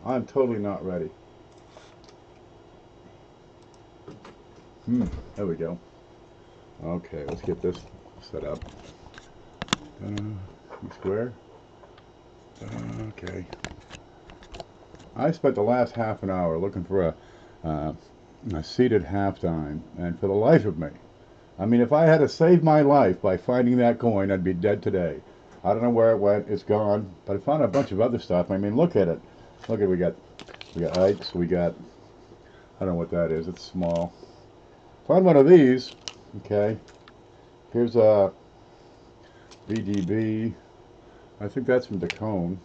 I'm totally not ready. There we go. Okay, let's get this set up. Square. Okay. I spent the last half an hour looking for a seated halftime, and for the life of me, I mean, if I had to save my life by finding that coin, I'd be dead today. I don't know where it went. It's gone. But I found a bunch of other stuff. I mean, look at it. Look at we got Ikes. We got, I don't know what that is. It's small. Found one of these. Okay. Here's a BDB. I think that's from Dacone.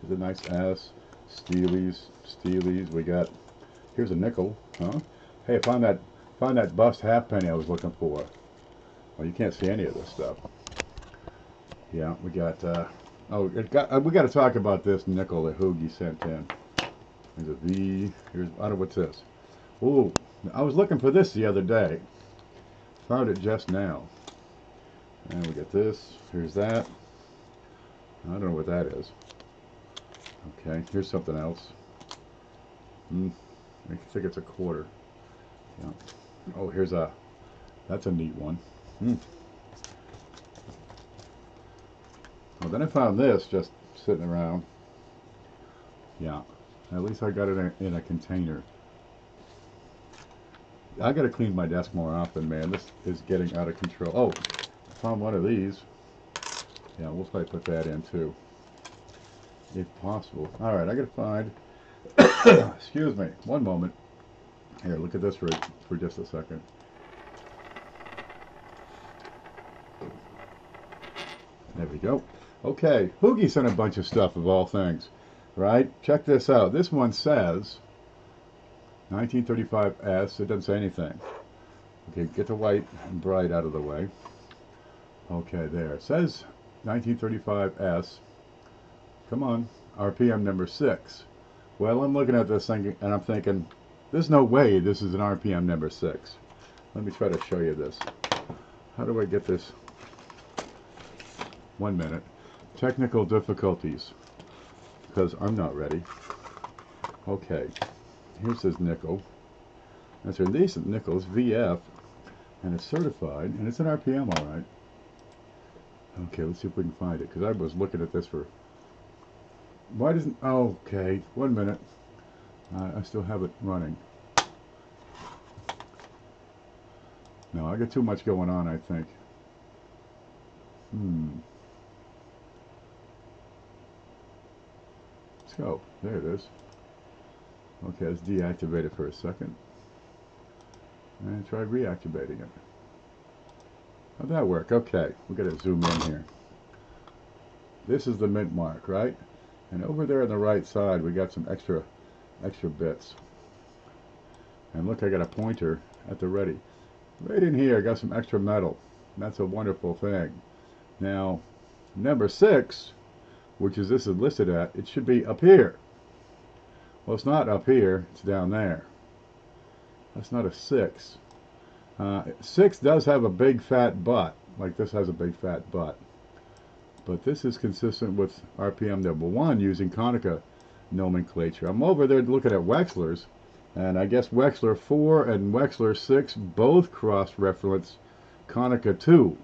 Here's a nice S. Steelies. We got. Here's a nickel. Huh? Hey, I found that bust halfpenny I was looking for. Well, you can't see any of this stuff. Yeah, we got. We got to talk about this nickel that Hoogie sent in. There's a V. Here's. I don't know what's this. Ooh, I was looking for this the other day. Found it just now. And we got this. Here's that. I don't know what that is. Okay, here's something else. I think it's a quarter. Yeah. Oh, here's a. That's a neat one. Well, then I found this just sitting around. Yeah. At least I got it in a container. I got to clean my desk more often, man. This is getting out of control. Oh, I found one of these. Yeah, we'll probably put that in too, if possible. All right, I got to find. Excuse me, one moment. Here, look at this for just a second. There we go. Okay, Hoogie sent a bunch of stuff of all things, right? Check this out. This one says 1935S. It doesn't say anything. Okay, get the white and bright out of the way. Okay, there. It says 1935S. Come on, RPM number 6. Well, I'm looking at this thing and I'm thinking, there's no way this is an RPM number 6. Let me try to show you this. How do I get this? 1 minute. Technical difficulties, because I'm not ready. Okay, here's this nickel. That's a decent nickel. It's VF, and it's certified, and it's an RPM, all right. Okay, let's see if we can find it, because I was looking at this for. Why doesn't? Okay, 1 minute. I still have it running. No, I got too much going on, I think. Let's go. There it is. Okay, let's deactivate it for a second. And try reactivating it. How'd that work? Okay, we got to zoom in here. This is the mint mark, right? And over there on the right side, we got some extra bits. And look, I got a pointer at the ready. Right in here, I got some extra metal. That's a wonderful thing. Now, number 6, which is this is listed at, it should be up here. Well, it's not up here, it's down there. That's not a 6. 6 does have a big fat butt, like this has a big fat butt. But this is consistent with RPM number 1 using Konica nomenclature. I'm over there looking at Wechsler's, and I guess Wechsler 4 and Wechsler 6 both cross-reference Konica 2.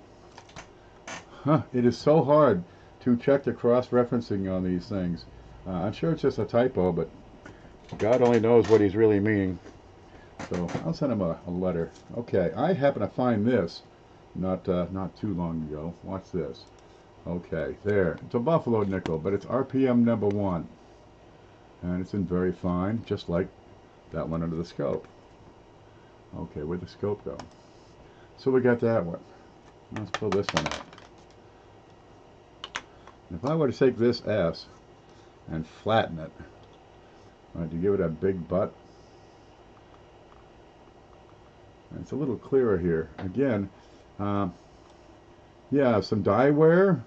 It is so hard to check the cross-referencing on these things. I'm sure it's just a typo, but God only knows what he's really meaning. So I'll send him a letter. Okay, I happen to find this not too long ago. Watch this. Okay, there. It's a Buffalo nickel, but it's RPM number 1. And it's in very fine, just like that one under the scope. Okay, where'd the scope go? So we got that one. Let's pull this one out. If I were to take this S and flatten it, right, to give it a big butt, It's a little clearer here. Again, yeah, some die wear,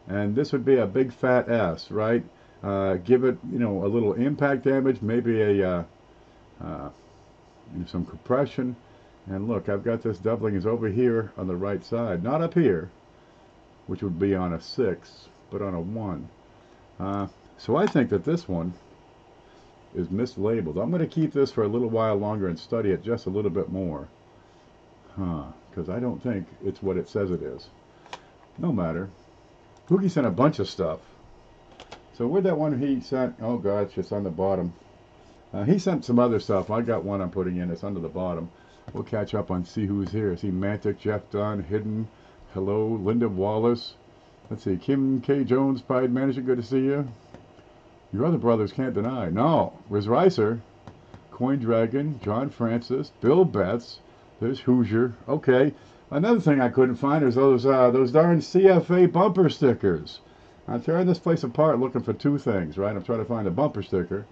and this would be a big fat S, right? Give it, you know, a little impact damage, maybe a some compression. And look, I've got this doubling is over here on the right side, not up here, which would be on a 6, but on a 1. So I think that this one is mislabeled. I'm going to keep this for a little while longer and study it just a little bit more. Because I don't think it's what it says it is. No matter. Pookie sent a bunch of stuff. So where'd that one he sent? Oh gosh, it's on the bottom. He sent some other stuff. I got one I'm putting in. It's under the bottom. We'll catch up on see who's here. See Mantic, Jeff Dunn, Hidden, hello, Linda Wallace. Let's see, Kim K. Jones, Pride Manager, good to see you. Your other brothers can't deny. No, Riz Ricer, Coin Dragon, John Francis, Bill Betts. There's Hoosier. Okay. Another thing I couldn't find is those darn CFA bumper stickers. I'm tearing this place apart looking for two things, right? I'm trying to find a bumper sticker.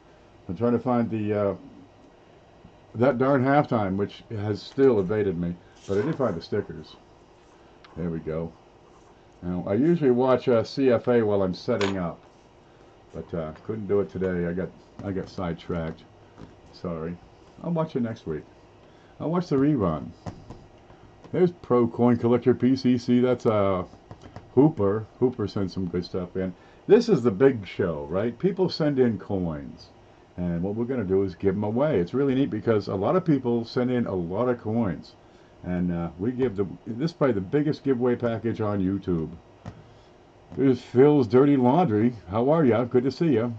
I'm trying to find the that darn halftime, which has still evaded me. But I did find the stickers. There we go. Now, I usually watch CFA while I'm setting up, but couldn't do it today. I got sidetracked. Sorry. I'll watch it next week. I'll watch the rerun. There's Pro Coin Collector PCC. That's Hooper. Hooper sent some good stuff in. This is the big show, right? People send in coins, and what we're going to do is give them away. It's really neat because a lot of people send in a lot of coins, and we give this is probably the biggest giveaway package on YouTube. There's Phil's Dirty Laundry. How are you? Good to see you.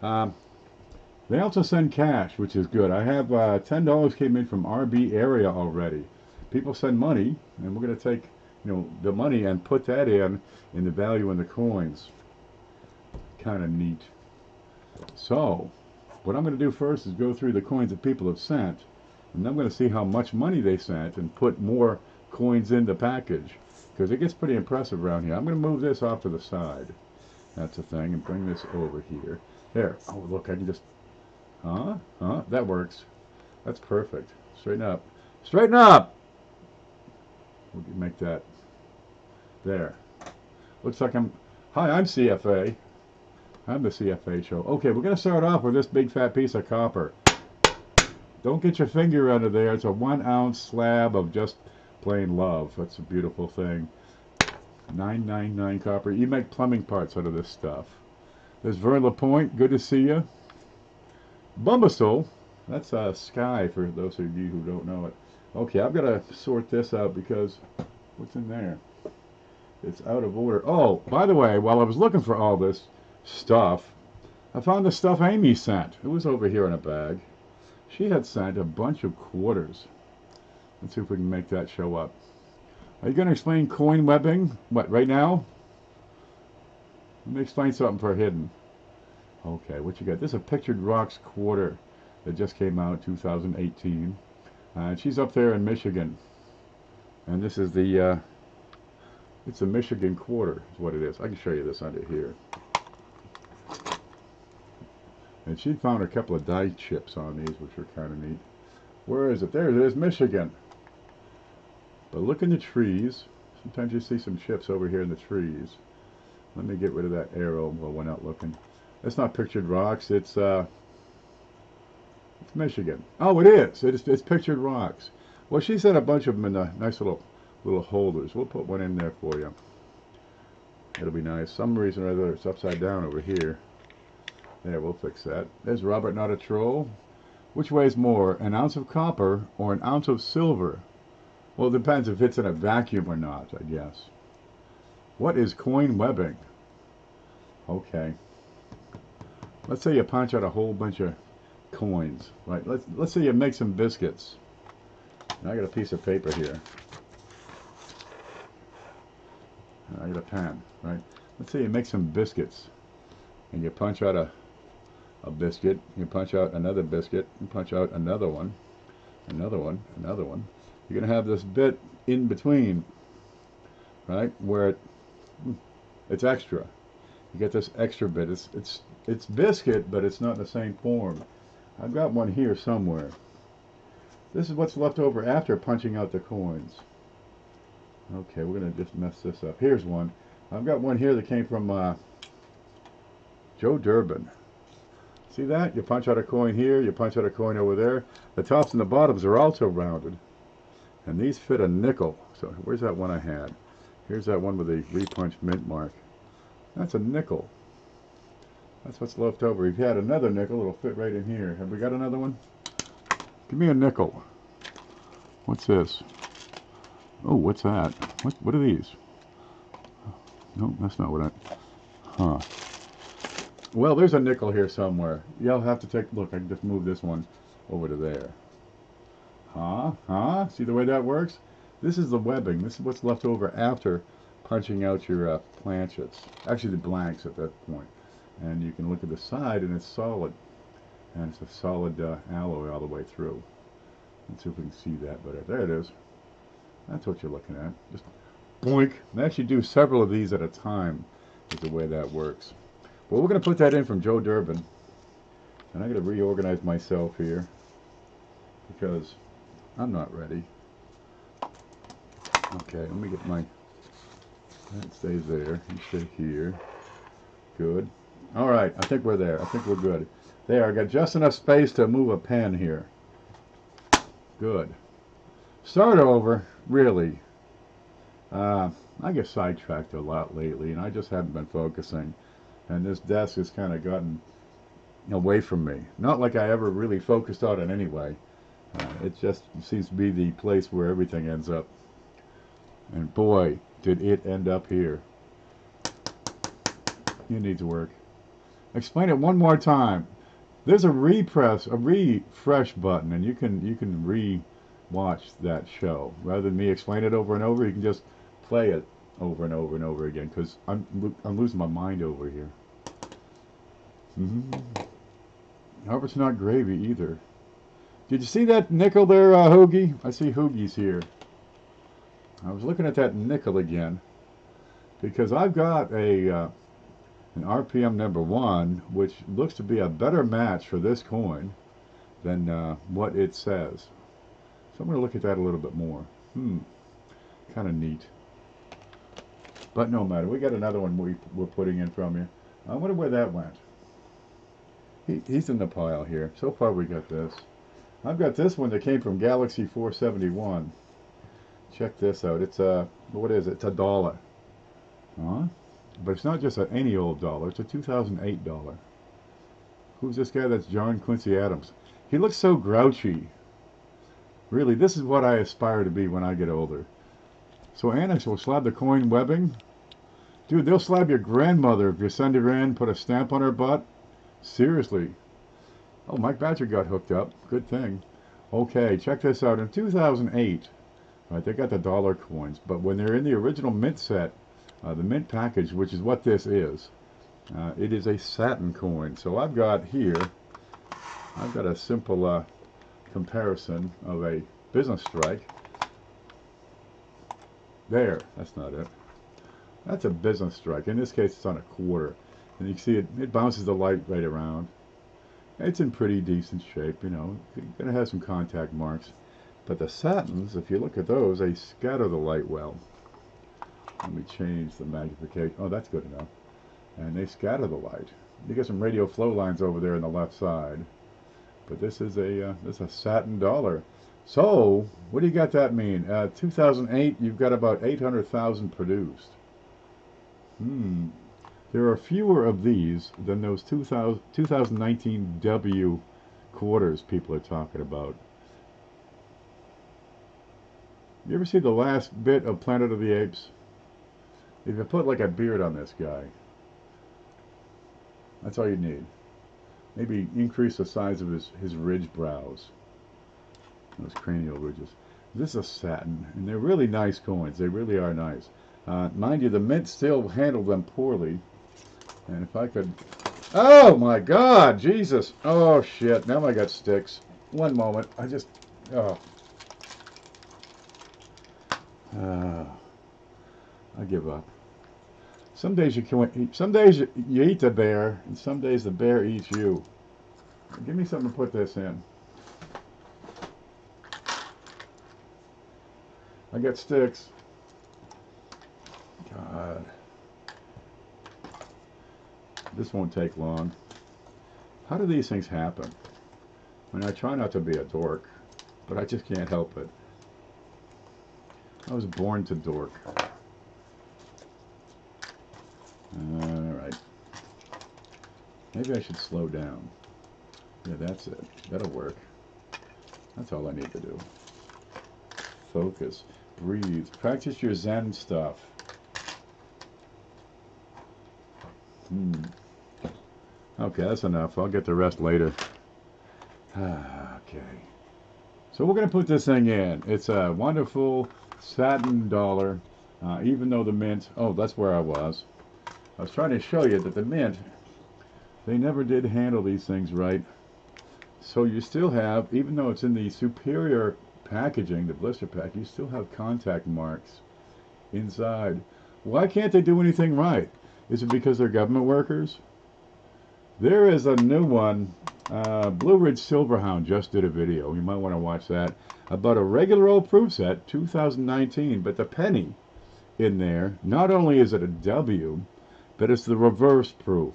They also send cash, which is good. I have $10 came in from RB area already. People send money, and we're going to take, you know, the money and put that in the value in the coins. Kind of neat. So, what I'm going to do first is go through the coins that people have sent, and I'm going to see how much money they sent and put more coins in the package, because it gets pretty impressive around here. I'm going to move this off to the side. That's the thing, and bring this over here. There. Oh, look, I can just... that works. That's perfect. Straighten up. Straighten up! We can make that there. Looks like I'm CFA. I'm the CFA show. Okay, we're going to start off with this big fat piece of copper. Don't get your finger under there. It's a 1 ounce slab of just plain love. That's a beautiful thing. 999 copper. You make plumbing parts out of this stuff. There's Vern LaPointe. Good to see you. Bumbasol. That's Sky for those of you who don't know it. Okay, I've got to sort this out because what's in there? It's out of order. Oh, by the way, while I was looking for all this stuff, I found the stuff Amy sent. It was over here in a bag. She had sent a bunch of quarters. Let's see if we can make that show up. Are you going to explain coin webbing? What, right now? Let me explain something for Hidden. Okay, what you got? This is a Pictured Rocks quarter that just came out 2018. And she's up there in Michigan. And this is the, it's a Michigan quarter is what it is. I can show you this under here. And she found a couple of die chips on these, which are kind of neat. Where is it? There it is, Michigan. But look in the trees. Sometimes you see some chips over here in the trees. Let me get rid of that arrow while we're not looking. It's not Pictured Rocks. It's Michigan. Oh, it is. It's Pictured Rocks. Well, she sent a bunch of them in the nice little holders. We'll put one in there for you. It'll be nice. Some reason or other it's upside down over here. There, we'll fix that. There's Robert Not a Troll. Which weighs more, an ounce of copper or an ounce of silver? Well, it depends if it's in a vacuum or not, I guess. What is coin webbing? Okay. Let's say you punch out a whole bunch of coins, right? Let's say you make some biscuits. Now I got a piece of paper here. I got a pen, right? Let's say you make some biscuits, and you punch out a biscuit. You punch out another biscuit. You punch out another one, another one, another one. You're gonna have this bit in between, right, where it's extra. You get this extra bit. It's biscuit, but it's not in the same form. I've got one here somewhere. This is what's left over after punching out the coins. Okay, we're going to just mess this up. Here's one. I've got one here that came from Joe Durbin. See that? You punch out a coin here, you punch out a coin over there. The tops and the bottoms are also rounded. And these fit a nickel. So where's that one I had? Here's that one with the repunched mint mark. That's a nickel. That's what's left over. If you had another nickel, it'll fit right in here. Have we got another one? Give me a nickel. What's this? Oh, what's that? What are these? No, that's not what I... Huh. Well, there's a nickel here somewhere. You'll have to take... Look, I can just move this one over to there. Huh? See the way that works? This is the webbing. This is what's left over after punching out your planchets. Actually, the blanks at that point. And you can look at the side, and it's solid. And it's a solid alloy all the way through. Let's see if we can see that better. There it is. That's what you're looking at. Just boink. They actually do several of these at a time is the way that works. Well, we're going to put that in from Joe Durbin. And I'm going to reorganize myself here because I'm not ready. Okay, let me get my... That stays there. You stay here. Good. All right, I think we're there. I think we're good. There, I got just enough space to move a pen here. Good. Start over, really. I get sidetracked a lot lately, and I just haven't been focusing. And this desk has kind of gotten away from me. Not like I ever really focused on it anyway. It just seems to be the place where everything ends up. And boy, did it end up here. You need to work. Explain it one more time. There's a refresh button, and you can re-watch that show. Rather than me explain it over and over, you can just play it over and over and over again. Because I'm losing my mind over here. I hope it's not gravy either. Did you see that nickel there, Hoagie? I see Hoagie's here. I was looking at that nickel again because I've got an RPM number 1, which looks to be a better match for this coin than what it says. So I'm going to look at that a little bit more. Kind of neat. But no matter, we got another one we're putting in from you. I wonder where that went. He's in the pile here. So far we got this. I've got this one that came from Galaxy 471. Check this out. It's what is it? It's $1. But it's not just any old dollar. It's a 2008 dollar. Who's this guy? That's John Quincy Adams. He looks so grouchy. Really, this is what I aspire to be when I get older. So Annex will slab the coin webbing. Dude, they'll slab your grandmother if you send her in, put a stamp on her butt. Seriously. Oh, Mike Badger got hooked up. Good thing. Okay, check this out. In 2008, right, they got the dollar coins, but when they're in the original mint set, the mint package, which is what this is, it is a satin coin. So I've got here, I've got a simple comparison of a business strike. There, that's not it. That's a business strike. In this case, it's on a quarter. And you can see it bounces the light right around. It's in pretty decent shape, you know. You're going to have some contact marks. But the satins, if you look at those, they scatter the light well. Let me change the magnification. Oh, that's good enough. And they scatter the light. You get some radio flow lines over there on the left side. But this is a satin dollar. So, what do you got that mean? 2008, you've got about 800,000 produced. There are fewer of these than those 2019 W quarters people are talking about. You ever see the last bit of Planet of the Apes? If you put like a beard on this guy, that's all you need. Maybe increase the size of his ridge brows. Those cranial ridges. This is a satin, and they're really nice coins. They really are nice. Mind you, the mint still handled them poorly. And if I could... Oh my God! Jesus! Oh shit, now I got sticks. One moment. I just... Oh. I give up. Some days you eat the bear, and some days the bear eats you. Give me something to put this in. I got sticks. God. This won't take long. How do these things happen? I mean, I try not to be a dork, but I just can't help it. I was born to dork. Alright. Maybe I should slow down. Yeah, that's it. That'll work. That's all I need to do. Focus. Breathe. Practice your Zen stuff. Okay, that's enough. I'll get the rest later. Okay. So we're going to put this thing in. It's a wonderful satin dollar. Even though the mint... Oh, that's where I was. I was trying to show you that the mint, they never did handle these things right. So you still have, even though it's in the superior packaging, the blister pack, you still have contact marks inside. Why can't they do anything right? Is it because they're government workers? There is a new one. Blue Ridge Silverhound just did a video. You might want to watch that. About a regular old proof set, 2019. But the penny in there, not only is it a W, but it's the reverse proof.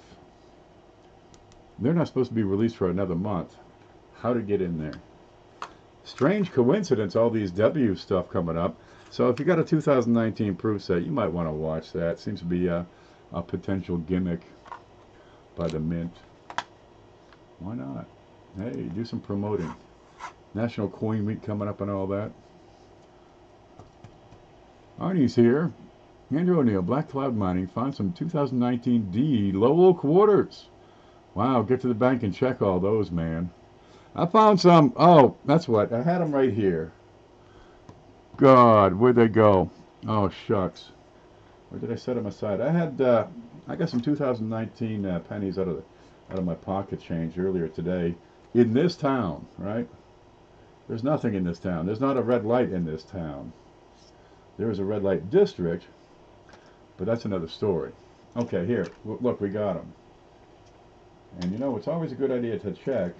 They're not supposed to be released for another month. How to get in there? Strange coincidence, all these W stuff coming up. So if you got a 2019 proof set, you might want to watch that. Seems to be a potential gimmick by the mint. Why not? Hey, do some promoting. National Coin Week coming up and all that. Arnie's here. Andrew O'Neill, Black Cloud Mining, found some 2019 D Lowell quarters. Wow, get to the bank and check all those, man. I found some. Oh, that's what. I had them right here. God, where'd they go? Oh, shucks. Where did I set them aside? I got some 2019 pennies out of my pocket change earlier today in this town, right? There's nothing in this town. There's not a red light in this town. There is a red light district, but that's another story. Okay, here, look, we got them. And you know, it's always a good idea to check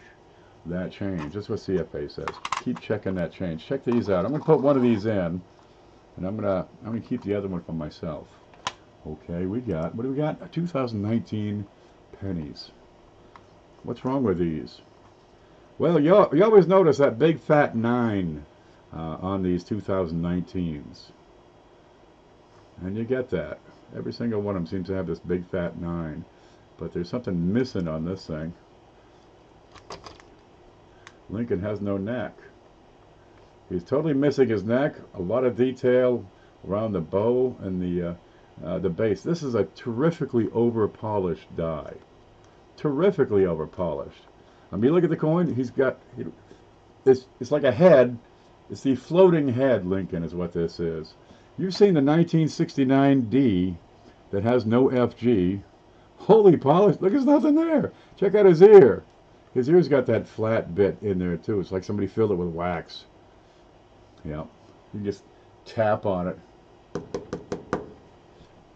that change. That's what CFA says. Keep checking that change. Check these out. I'm going to put one of these in, and I'm going to keep the other one for myself. Okay, what do we got? 2019 pennies. What's wrong with these? Well, you always notice that big fat 9 on these 2019s. And you get that. Every single one of them seems to have this big fat 9. But there's something missing on this thing. Lincoln has no neck. He's totally missing his neck. A lot of detail around the bow and the base. This is a terrifically over-polished die. Terrifically over-polished. I mean, look at the coin. He's got... It's like a head. It's the floating head, Lincoln, is what this is. You've seen the 1969 D that has no FG. Holy polish. Look, there's nothing there. Check out his ear. His ear's got that flat bit in there, too. It's like somebody filled it with wax. Yeah. You just tap on it.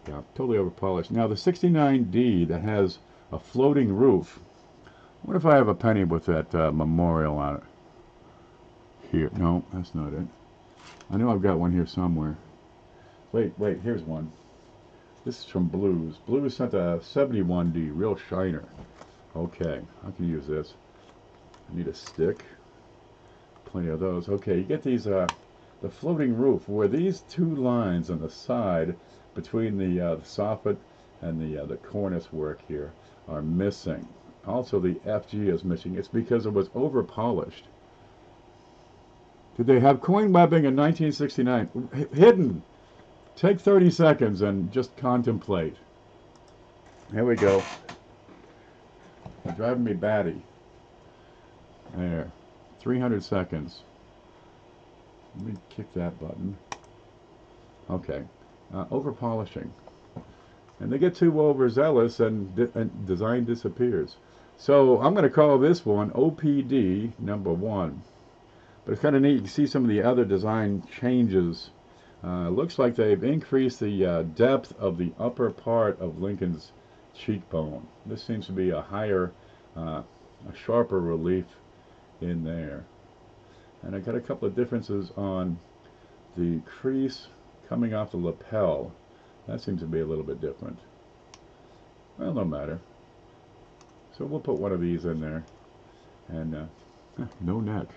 Yeah, totally over-polished. Now, the 69D that has a floating roof. What if I have a penny with that memorial on it? Here. No, that's not it. I know I've got one here somewhere. Wait, here's one. This is from Blues. Blues sent a 71D, real shiner. Okay, I can use this. I need a stick. Plenty of those. Okay, you get these, the floating roof, where these two lines on the side between the soffit and the cornice work here are missing. Also, the FG is missing. It's because it was over-polished. Did they have coin webbing in 1969? Hidden! Take 30 seconds and just contemplate. Here we go. You're driving me batty. There. 300 seconds. Let me kick that button. Okay. Over-polishing. And they get too overzealous and design disappears. So I'm going to call this one OPD number 1. But it's kind of neat. You can see some of the other design changes. Looks like they've increased the depth of the upper part of Lincoln's cheekbone. This seems to be a higher, a sharper relief in there. And I got a couple of differences on the crease coming off the lapel. That seems to be a little bit different. Well, no matter. So we'll put one of these in there. And no neck.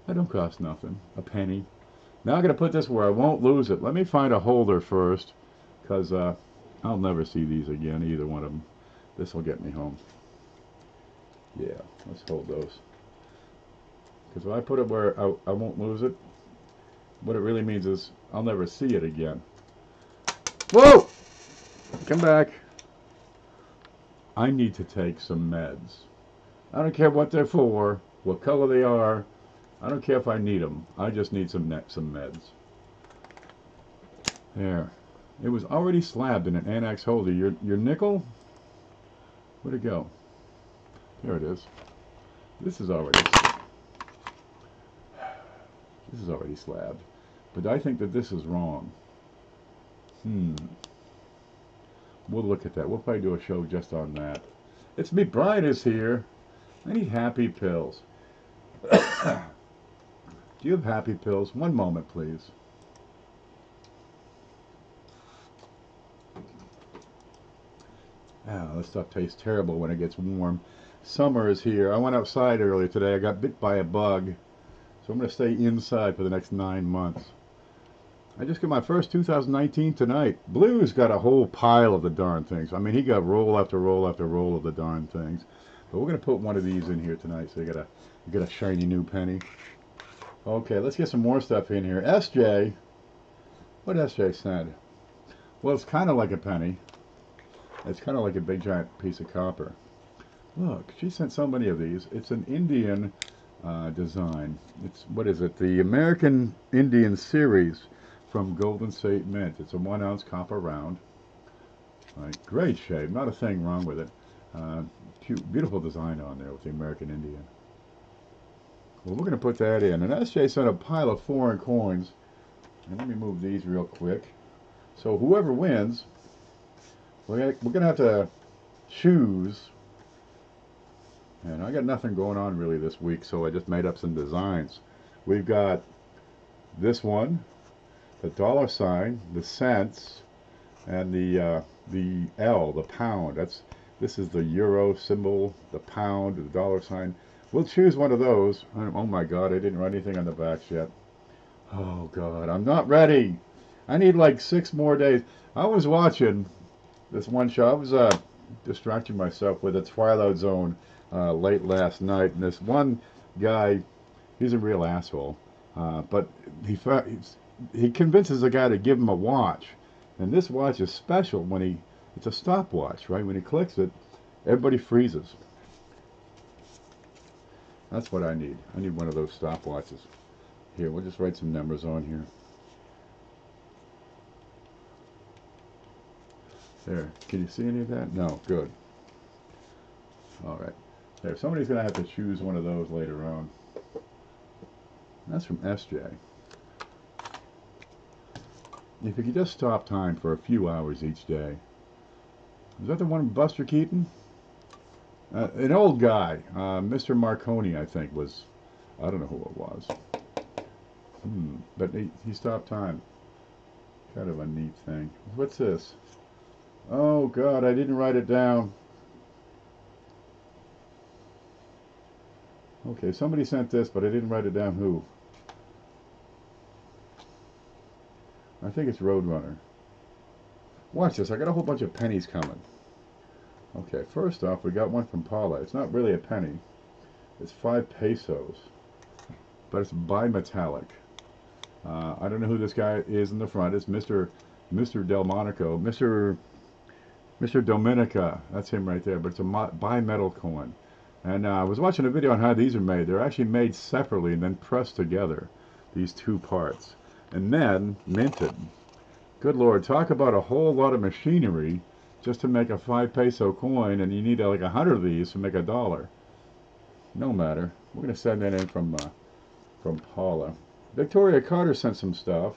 That don't cost nothing. A penny. Now I'm going to put this where I won't lose it. Let me find a holder first, because I'll never see these again, either one of them. This will get me home. Yeah, let's hold those. Because if I put it where I won't lose it, what it really means is I'll never see it again. Whoa! Come back. I need to take some meds. I don't care what they're for, what color they are. I don't care if I need them. I just need some meds. There. It was already slabbed in an annex holder. Your nickel? Where'd it go? There it is. This is already slabbed. But I think that this is wrong. We'll look at that. We'll probably do a show just on that. It's me, Brian is here. I need happy pills. Do you have happy pills? One moment, please. This stuff tastes terrible when it gets warm. Summer is here. I went outside earlier today. I got bit by a bug. So I'm going to stay inside for the next 9 months. I just got my first 2019 tonight. Blue's got a whole pile of the darn things. I mean, he got roll after roll after roll of the darn things. But we're going to put one of these in here tonight, so you get a shiny new penny. Okay, let's get some more stuff in here. SJ. What SJ said? Well, it's kind of like a penny. It's kind of like a big giant piece of copper. Look, she sent so many of these. It's an Indian design. It's, what is it? The American Indian series from Golden State Mint. It's a 1 ounce copper round. Right, great shape. Not a thing wrong with it. Beautiful design on there with the American Indian. Well, we're going to put that in. And SJ sent a pile of foreign coins. And let me move these real quick. So whoever wins, we're going to have to choose. And I got nothing going on really this week, so I just made up some designs. We've got this one, the dollar sign, the cents, and the L, the pound. This is the euro symbol, the pound, the dollar sign. We'll choose one of those. Oh my God, I didn't write anything on the backs yet. Oh God, I'm not ready. I need like 6 more days. I was watching this one show. I was distracting myself with the Twilight Zone late last night, and this one guy, he's a real asshole, but he convinces the guy to give him a watch, and this watch is special when it's a stopwatch, right? When he clicks it, everybody freezes. That's what I need. I need one of those stopwatches. Here, we'll just write some numbers on here. There, can you see any of that? No, good. All right. There, somebody's going to have to choose one of those later on. That's from SJ. If you could just stop time for a few hours each day. Is that the one with Buster Keaton? An old guy, Mr. Marconi, I think, was. I don't know who it was. But he stopped time. Kind of a neat thing. What's this? Oh God, I didn't write it down. Okay, somebody sent this, but I didn't write it down. Who? I think it's Roadrunner. Watch this. I got a whole bunch of pennies coming. Okay, first off, we got one from Paula. It's not really a penny. It's 5 pesos. But it's bimetallic. I don't know who this guy is in the front. It's Mr. Delmonico. Mr. Dominica. That's him right there. But it's a bimetal coin. And I was watching a video on how these are made. They're actually made separately and then pressed together, these 2 parts. And then minted. Good Lord, talk about a whole lot of machinery just to make a 5 peso coin, and you need like 100 of these to make $1. No matter. We're going to send that in from Paula. Victoria Carter sent some stuff.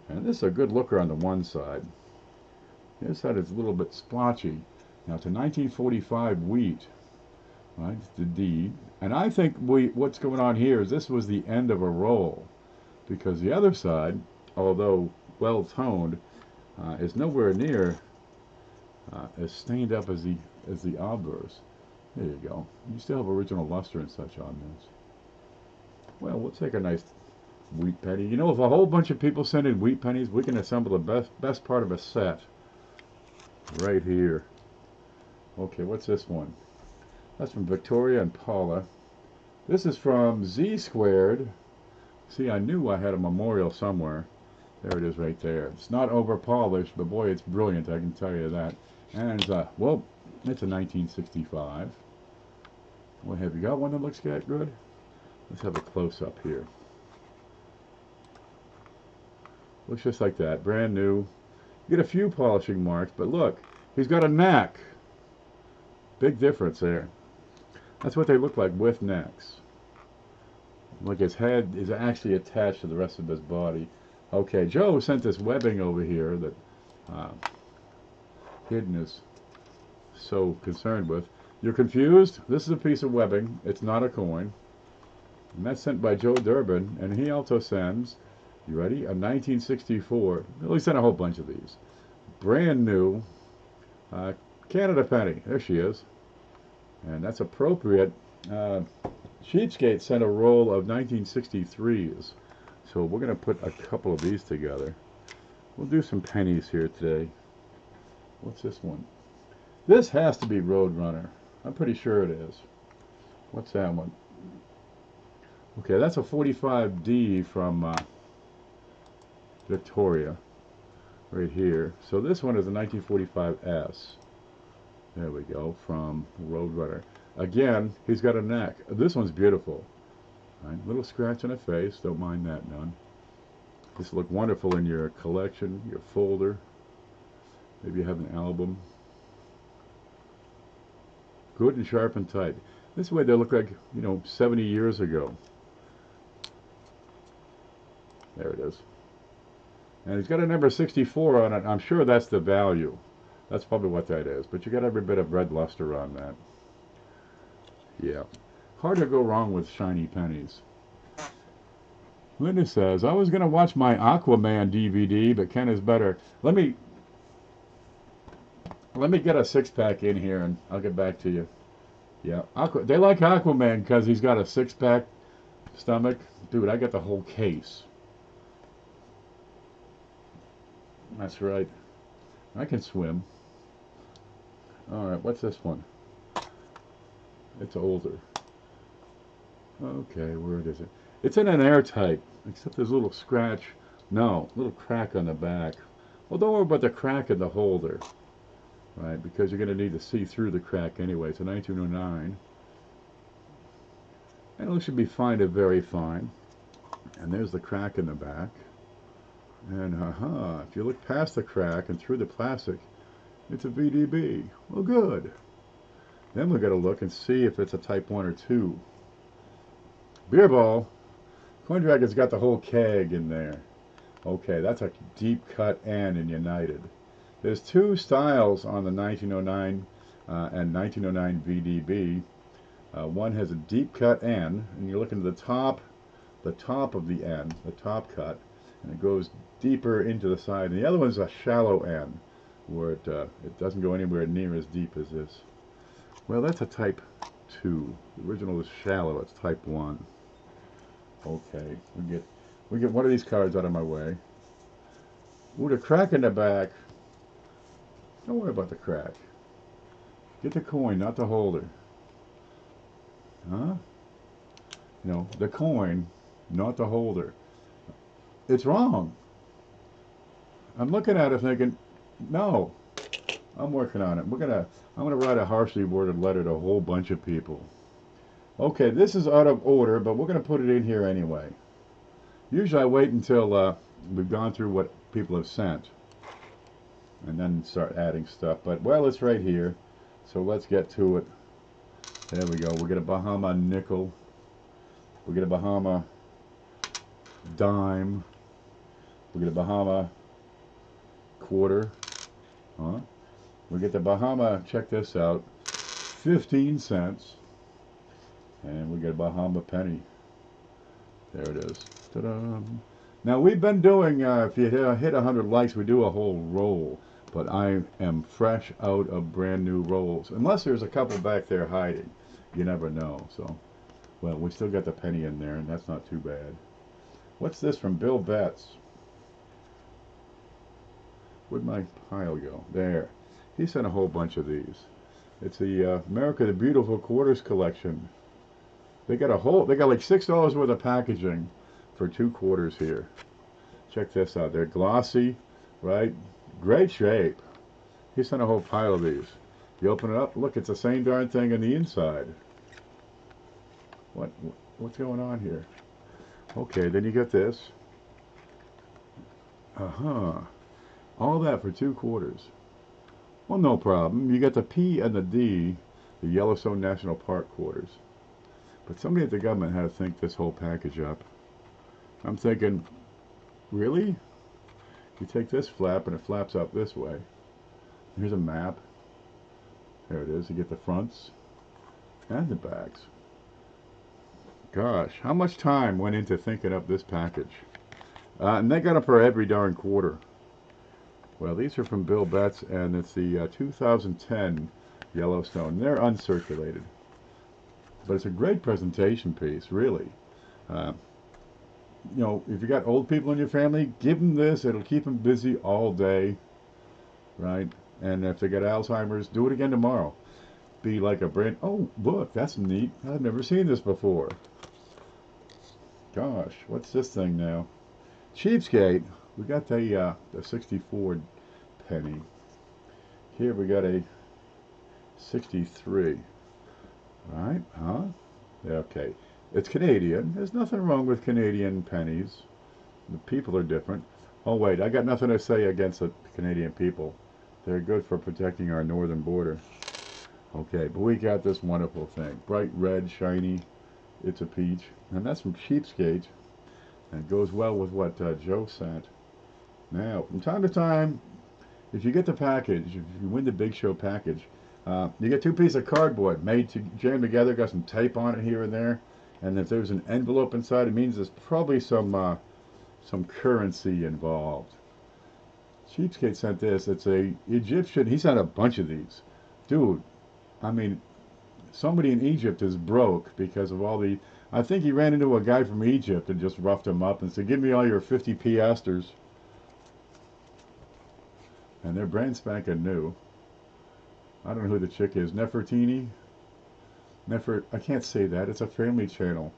And this is a good looker on the one side. This side is a little bit splotchy. Now, it's a 1945 wheat. Right, it's the D. And I think what's going on here is this was the end of a roll. because the other side, although well toned, is nowhere near as stained up as the obverse. There you go. You still have original luster and such on this. Well, we'll take a nice wheat penny. You know, if a whole bunch of people send in wheat pennies, we can assemble the best part of a set right here. Okay, what's this one? That's from Victoria and Paula. This is from Z Squared. See, I knew I had a memorial somewhere. There it is right there. It's not over polished, but boy, it's brilliant, I can tell you that. And, well, it's a 1965. Well, have you got one that looks good? Let's have a close-up here. Looks just like that, brand new. You get a few polishing marks, but look, he's got a neck. Big difference there. That's what they look like with necks. Like his head is actually attached to the rest of his body. Okay, Joe sent this webbing over here that Hidden is so concerned with. You're confused? This is a piece of webbing. It's not a coin. And that's sent by Joe Durbin, and he also sends, you ready? A 1964. Well, he sent a whole bunch of these. Brand new Canada penny. There she is. And that's appropriate. Cheapskate sent a roll of 1963s. So we're going to put a couple of these together. We'll do some pennies here today. What's this one? This has to be Roadrunner. I'm pretty sure it is. What's that one? Okay, that's a 45D from Victoria. Right here. So this one is a 1945S. There we go, from Roadrunner. Again, he's got a neck. This one's beautiful. Right, little scratch on the face, don't mind that none. This will look wonderful in your collection, your folder. Maybe you have an album. Good and sharp and tight. This way they look like, you know, 70 years ago. There it is. And he's got a number 64 on it. I'm sure that's the value. That's probably what that is. But you got every bit of red luster on that. Yeah. Hard to go wrong with shiny pennies. Linda says, I was going to watch my Aquaman DVD, but Ken is better. Let me get a six-pack in here, and I'll get back to you. Yeah, they like Aquaman because he's got a six-pack stomach. Dude, I got the whole case. That's right. I can swim. All right, what's this one? It's older. Okay, where is it? It's in an airtight, except there's a little scratch. No, a little crack on the back. Well, don't worry about the crack in the holder, right? Because you're going to need to see through the crack anyway. It's a 1909. And it should be fine to very fine. And there's the crack in the back. And if you look past the crack and through the plastic, it's a VDB. Well, good. Then we're going to look and see if it's a type 1 or 2. Beer ball. Coin Dragon's got the whole keg in there. Okay, that's a deep cut N in United. There's two styles on the 1909 and 1909 VDB. One has a deep cut N, and you're looking at the top of the N, the top cut, and it goes deeper into the side. And the other one's a shallow N, where it doesn't go anywhere near as deep as this. Well, that's a type 2. The original is shallow. It's type 1. Okay, we get one of these cards out of my way. Ooh, the crack in the back. Don't worry about the crack. Get the coin, not the holder. Huh? No, the coin, not the holder. It's wrong. I'm looking at it thinking, no. I'm working on it. I'm gonna write a harshly worded letter to a whole bunch of people. Okay, this is out of order, but we're gonna put it in here anyway. Usually I wait until we've gone through what people have sent and then start adding stuff. But well, it's right here, so let's get to it. There we go. We'll get a Bahama nickel. We'll get a Bahama dime. We'll get a Bahama quarter. Huh? We get the Bahama, check this out, 15 cents. And we get a Bahama penny. There it is. Ta-da! Now we've been doing, if you hit 100 likes, we do a whole roll. But I am fresh out of brand new rolls. Unless there's a couple back there hiding. You never know. So, well, we still got the penny in there, and that's not too bad. What's this from Bill Betts? Where'd my pile go? There. He sent a whole bunch of these. It's the America the Beautiful Quarters collection. They got like $6 worth of packaging for 2 quarters here. Check this out. They're glossy, right? Great shape. He sent a whole pile of these. You open it up, look, it's the same darn thing on the inside. What's going on here? Okay, then you get this. All that for 2 quarters. Well, no problem. You get the P and the D, the Yellowstone National Park quarters. But somebody at the government had to think this whole package up. I'm thinking, really? You take this flap and it flaps up this way. Here's a map. There it is. You get the fronts and the backs. Gosh, how much time went into thinking up this package? And they got them for every darn quarter. Well, these are from Bill Betts, and it's the 2010 Yellowstone. They're uncirculated. But it's a great presentation piece, really. You know, if you got old people in your family, give them this. It'll keep them busy all day, right? And if they got Alzheimer's, do it again tomorrow. Be like a brand, oh, look, that's neat. I've never seen this before. Gosh, what's this thing now? Cheapskate. We got the 64 penny. Here we got a 63. Right? Huh? Okay. It's Canadian. There's nothing wrong with Canadian pennies. The people are different. Oh, wait. I got nothing to say against the Canadian people. They're good for protecting our northern border. Okay, but we got this wonderful thing. Bright red, shiny. It's a peach. And that's from Cheapskate. And it goes well with what Joe sent. Now, from time to time, if you get the package, if you win the Big Show package, you get 2 pieces of cardboard made to jam together, got some tape on it here and there, and if there's an envelope inside, it means there's probably some currency involved. Cheapskate sent this. It's a Egyptian. He sent a bunch of these. Dude, I mean, somebody in Egypt is broke because of all the... I think he ran into a guy from Egypt and just roughed him up and said, give me all your 50 piastres. And they're brand spanking new. I don't know who the chick is. Nefertiti? I can't say that. It's a family channel.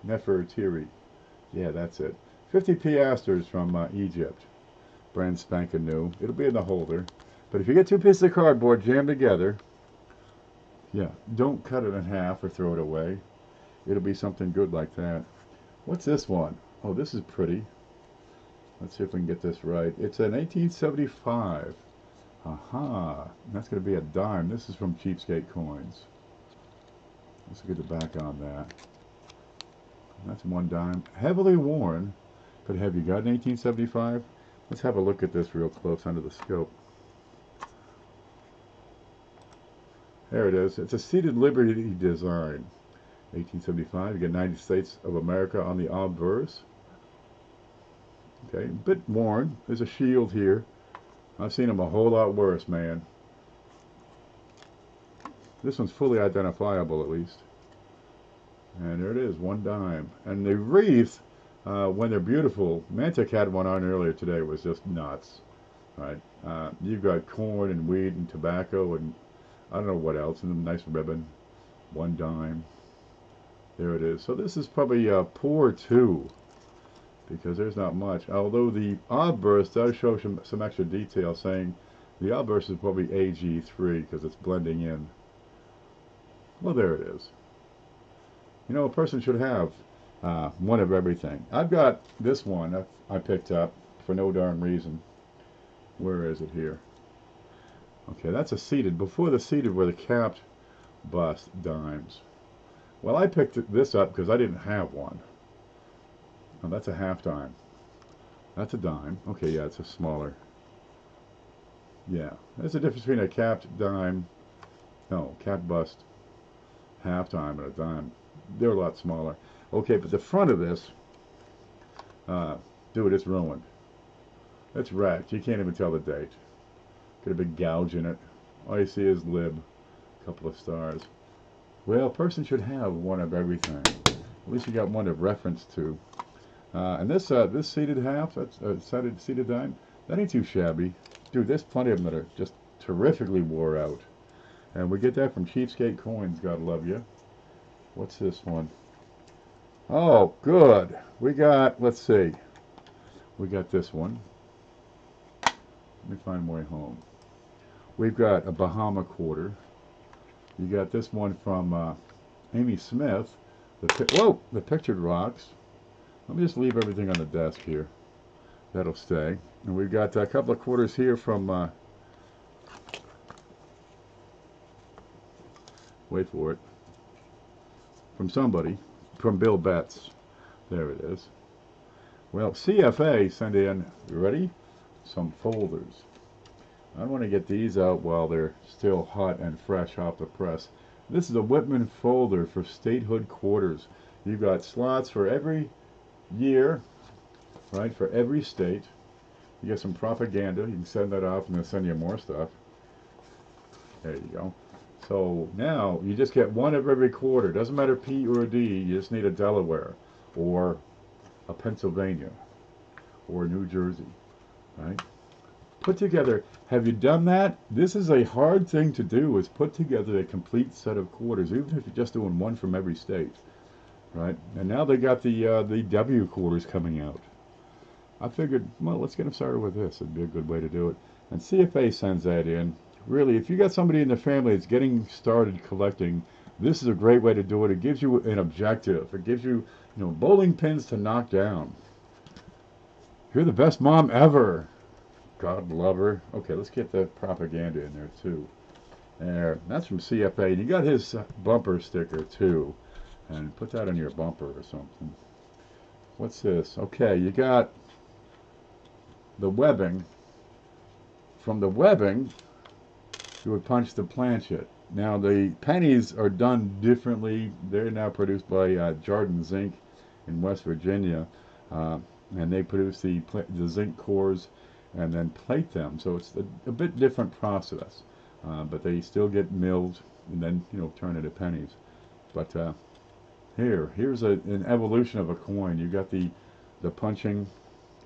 Nefertiri. Yeah, that's it. 50 piastres from Egypt. Brand spanking new. It'll be in the holder. But if you get 2 pieces of cardboard jammed together, yeah, don't cut it in half or throw it away. It'll be something good like that. What's this one? Oh, this is pretty. Let's see if we can get this right. It's an 1875. Aha. That's going to be a dime. This is from Cheapskate Coins. Let's get the back on that. That's 1 dime. Heavily worn. But have you got an 1875? Let's have a look at this real close under the scope. There it is. It's a seated Liberty design. 1875. You get United States of America on the obverse. Okay, a bit worn. There's a shield here. I've seen them a whole lot worse, man. This one's fully identifiable, at least. And there it is, 1 dime. And the wreath, when they're beautiful, Mantic had one on earlier today. It was just nuts. Right? You've got corn and wheat and tobacco and I don't know what else. And a nice ribbon. 1 dime. There it is. So this is probably poor 2. Because there's not much. Although the obverse does show some extra detail saying the obverse is probably AG3 because it's blending in. Well, there it is. You know, a person should have one of everything. I've got this one I picked up for no darn reason. Where is it here? Okay, that's a seated. Before the seated were the capped bust dimes. Well, I picked this up because I didn't have one. Oh, that's a half dime. That's a dime. Okay, yeah, it's a smaller. Yeah, there's a difference between a capped dime, no, capped bust, half dime and a dime. They're a lot smaller. Okay, but the front of this, Dude, it's ruined. It's wrecked. You can't even tell the date. Got a big gouge in it. All you see is lib. A couple of stars. Well, a person should have one of everything. At least you got one to reference to. And this seated half, that's seated dime, that ain't too shabby. Dude, there's plenty of them that are just terrifically wore out. And we get that from Cheapskate Coins, God love you. What's this one? Oh, good. We got, let's see. We got this one. Let me find my way home. We've got a Bahama quarter. You got this one from Amy Smith. The pictured rocks. Let me just leave everything on the desk here. That'll stay. And we've got a couple of quarters here from, wait for it, from somebody, from Bill Betts. There it is. Well, CFA sent in, you ready? Some folders. I want to get these out while they're still hot and fresh off the press. This is a Whitman folder for statehood quarters. You've got slots for every year, right, for every state. You get some propaganda. You can send that off and they'll send you more stuff. There you go. So now you just get one of every quarter. Doesn't matter P or D. You just need a Delaware or a Pennsylvania or New Jersey, right? Put together. Have you done that? This is a hard thing to do, is put together a complete set of quarters, even if you're just doing one from every state, right? And now they got the W quarters coming out. I figured, well, let's get them started with this. It'd be a good way to do it. And CFA sends that in. Really, if you got somebody in the family that's getting started collecting, this is a great way to do it. It gives you an objective. It gives you, bowling pins to knock down. You're the best mom ever. God love her. Okay, let's get the propaganda in there too. There, that's from CFA. And you got his bumper sticker too. And put that on your bumper or something. What's this? Okay, you got the webbing. From the webbing, you would punch the planchet. Now the pennies are done differently. They're now produced by Jardin Zinc in West Virginia, and they produce the zinc cores and then plate them. So it's a bit different process, but they still get milled and then turn into pennies. But here's an evolution of a coin. You got the punching,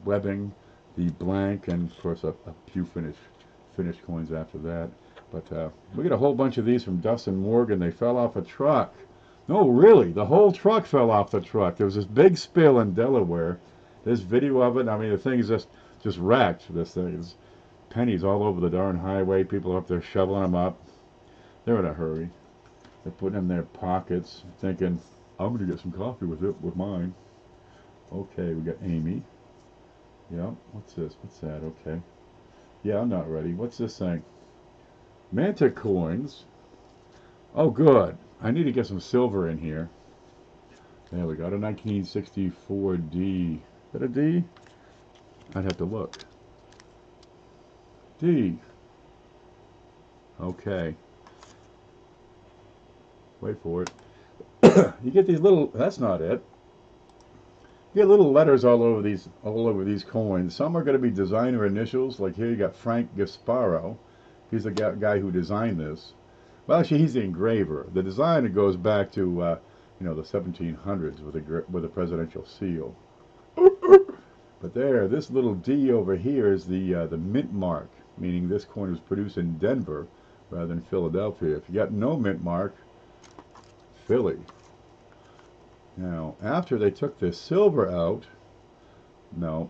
webbing, the blank, and of course a few finished coins after that. But we got a whole bunch of these from Dustin Morgan. They fell off a truck. No, really, the whole truck fell off the truck. There was this big spill in Delaware. There's video of it. I mean, the thing is just wrecked. This thing is pennies all over the darn highway. People are up there shoveling them up. They're in a hurry. They're putting them in their pockets, thinking, I'm going to get some coffee with mine. Okay, we got Amy. Yeah, what's this? What's that? Okay. Yeah, I'm not ready. What's this thing? Manta coins. Oh, good. I need to get some silver in here. There we got a 1964 D. Is that a D? I'd have to look. D. Okay. Wait for it. You get these little. That's not it. You get little letters all over these coins. Some are going to be designer initials. Like here, you got Frank Gasparo. He's the guy who designed this. Well, actually, he's the engraver. The design goes back to the 1700s with a presidential seal. But there, this little D over here is the mint mark, meaning this coin was produced in Denver rather than Philadelphia. If you got no mint mark, Philly. Now, after they took the silver out,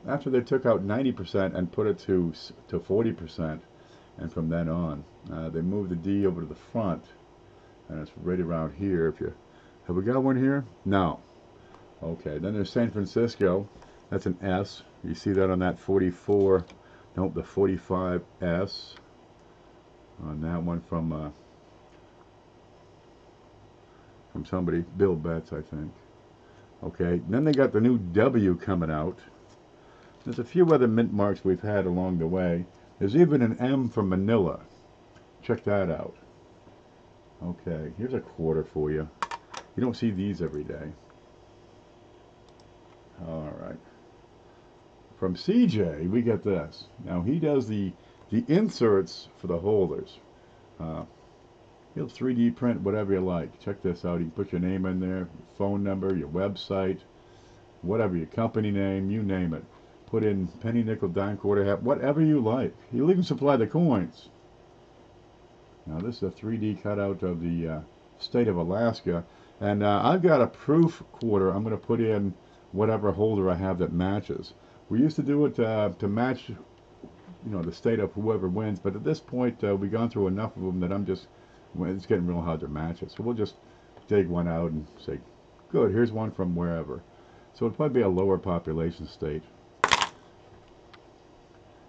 after they took out 90% and put it to 40%, and from then on, they moved the D over to the front, and it's right around here. Have we got one here? No. Okay, then there's San Francisco. That's an S. You see that on that 44, nope, the 45S. On that one from somebody, Bill Betts, I think. Okay, then they got the new W coming out. There's a few other mint marks we've had along the way. There's even an M from Manila. Check that out. Okay, here's a quarter for you. You don't see these every day. All right. From CJ, we get this. Now, he does the inserts for the holders. He'll 3D print whatever you like. Check this out. You can put your name in there, your phone number, your website, whatever, your company name, you name it. Put in penny, nickel, dime, quarter, half, whatever you like. He'll even supply the coins. Now, this is a 3D cutout of the state of Alaska. And I've got a proof quarter. I'm going to put in whatever holder I have that matches. We used to do it to match, the state of whoever wins. But at this point, we've gone through enough of them that it's getting real hard to match it. So we'll just dig one out and say, good, here's one from wherever. So it'll probably be a lower population state.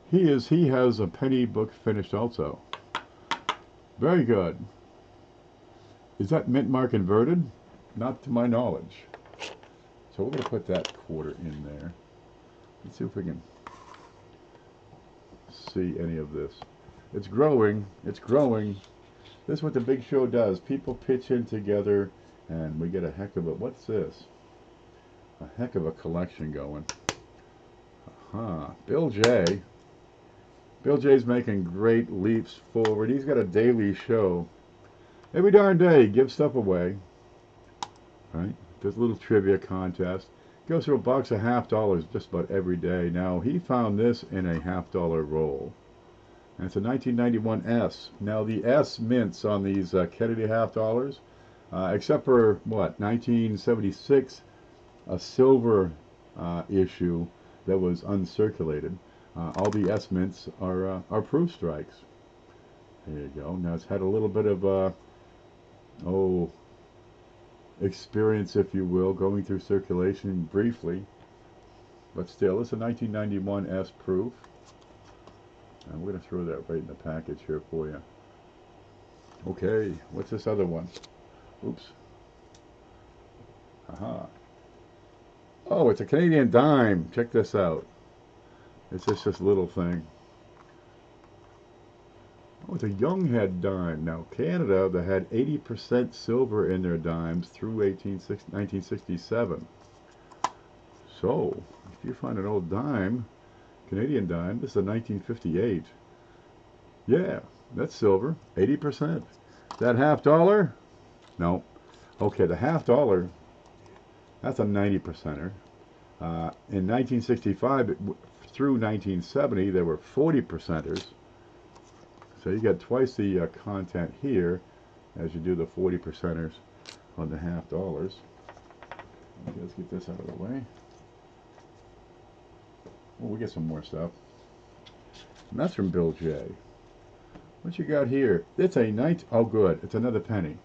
He has a penny book finished also. Very good. Is that mint mark inverted? Not to my knowledge. So we're going to put that quarter in there. Let's see if we can see any of this. It's growing. It's growing. This is what the big show does. People pitch in together and we get a heck of a... What's this? A heck of a collection going. Bill J. Bill J's making great leaps forward. He's got a daily show. Every darn day, he gives stuff away. Right? There's a little trivia contest. Goes through a box of $50 just about every day. Now, he found this in a $50 roll. And it's a 1991 S. Now, the S mints on these Kennedy $50, except for, 1976, a silver issue that was uncirculated. All the S mints are proof strikes. There you go. Now, it's had a little bit of, experience, if you will, going through circulation briefly. But still, it's a 1991 S proof. And we're going to throw that right in the package here for you. Okay, what's this other one? Oops. Oh, it's a Canadian dime. Check this out. It's just this little thing. Oh, it's a Younghead dime. Now, Canada, they had 80% silver in their dimes through 1967. So, if you find an old dime, Canadian dime, this is a 1958. Yeah, that's silver, 80%. That $50? No. Okay, the $50, that's a 90%er. In 1965 through 1970, there were 40%ers. So you get twice the content here as you do the 40%ers on the $50. Okay, let's get this out of the way. Well, we get some more stuff. And that's from Bill J. What you got here? It's a night. Oh, good. It's another penny.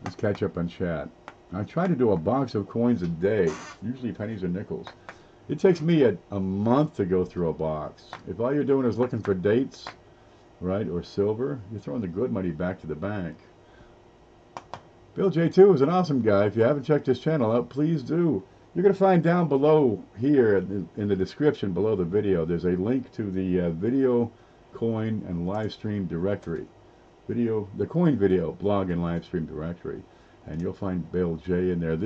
Let's catch up on chat. I try to do a box of coins a day, usually pennies or nickels. It takes me a month to go through a box. If all you're doing is looking for dates, right, or silver, you're throwing the good money back to the bank. Bill J2 is an awesome guy. If you haven't checked his channel out, please do. You're going to find down below here in the description below the video, there's a link to the video, coin, and live stream directory. The coin video, blog, and live stream directory. And you'll find Bill J in there.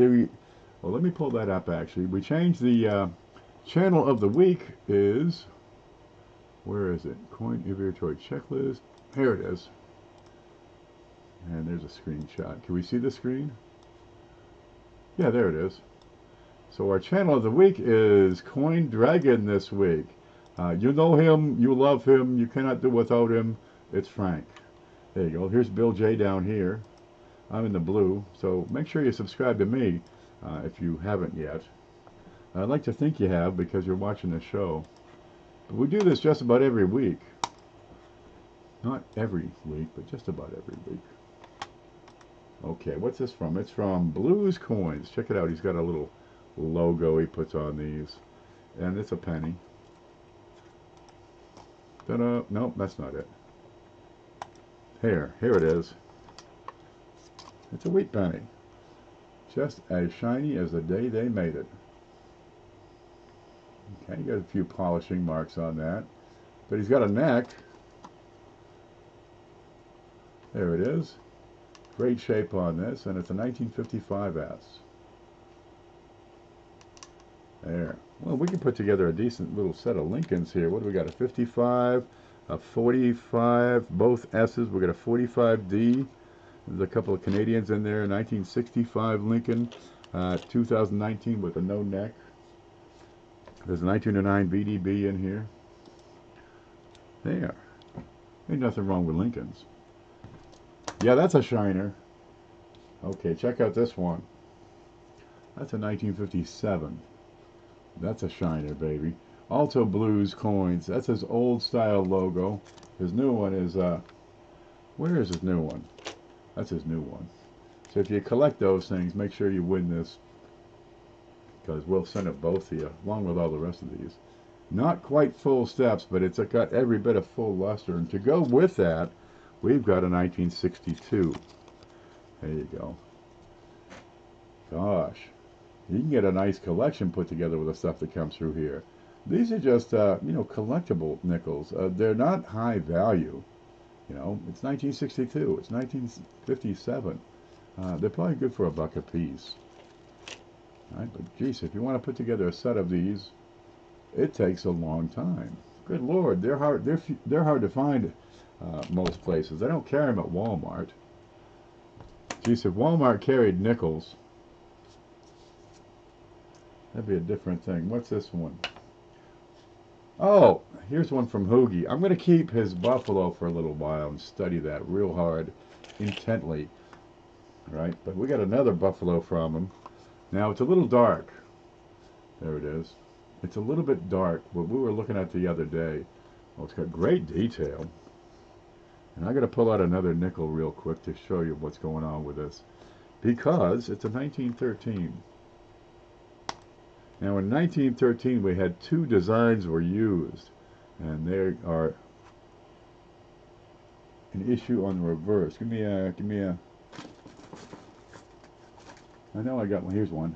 Well, let me pull that up, actually. We changed the channel of the week is... Where is it? Coin inventory checklist. Here it is. And there's a screenshot. Can we see the screen? Yeah, there it is. So our channel of the week is Coin Dragon this week. You know him, you love him, you cannot do without him. It's Frank. There you go. Here's Bill J down here. I'm in the blue. So make sure you subscribe to me if you haven't yet. I'd like to think you have because you're watching the show. But we do this just about every week. Not every week, but just about every week. Okay, what's this from? It's from Blues Coins. Check it out. He's got a little logo he puts on these. And it's a penny. Ta-da. Nope, that's not it. Here it is. It's a wheat penny. Just as shiny as the day they made it. Okay, you got a few polishing marks on that. But he's got a neck. There it is. Great shape on this, and it's a 1955 S. There. Well, Well, we can put together a decent little set of Lincolns here. What do we got? A 55, a 45, both S's. We got a 45D. There's a couple of Canadians in there. 1965 Lincoln, 2019 with a no neck. There's a 1909 VDB in here. There. Ain't nothing wrong with Lincolns. Yeah, that's a shiner. Okay, check out this one. That's a 1957. That's a shiner, baby. Alto Blues coins. That's his old style logo. His new one is, where is his new one? That's his new one. So if you collect those things, make sure you win this, because we'll send it both to you, along with all the rest of these. Not quite full steps, but it's got every bit of full luster. And to go with that, we've got a 1962. There you go. Gosh. You can get a nice collection put together with the stuff that comes through here. These are just, you know, collectible nickels. They're not high value. You know, it's 1962. It's 1957. They're probably good for $1 a piece. All right, but geez, if you want to put together a set of these, it takes a long time. Good Lord, they're hard. They're hard to find most places. They don't carry them at Walmart. Geez, if Walmart carried nickels, that'd be a different thing. What's this one? Oh, here's one from Hoogie. I'm going to keep his buffalo for a little while and study that real hard, intently. Right? But we got another buffalo from him. Now, it's a little dark. There it is. It's a little bit dark, what we were looking at the other day. Well, it's got great detail. And I'm going to pull out another nickel real quick to show you what's going on with this. Because it's a 1913. Now in 1913 we had two designs were used, and they are an issue on the reverse. Give me a. I know I got one. Here's one.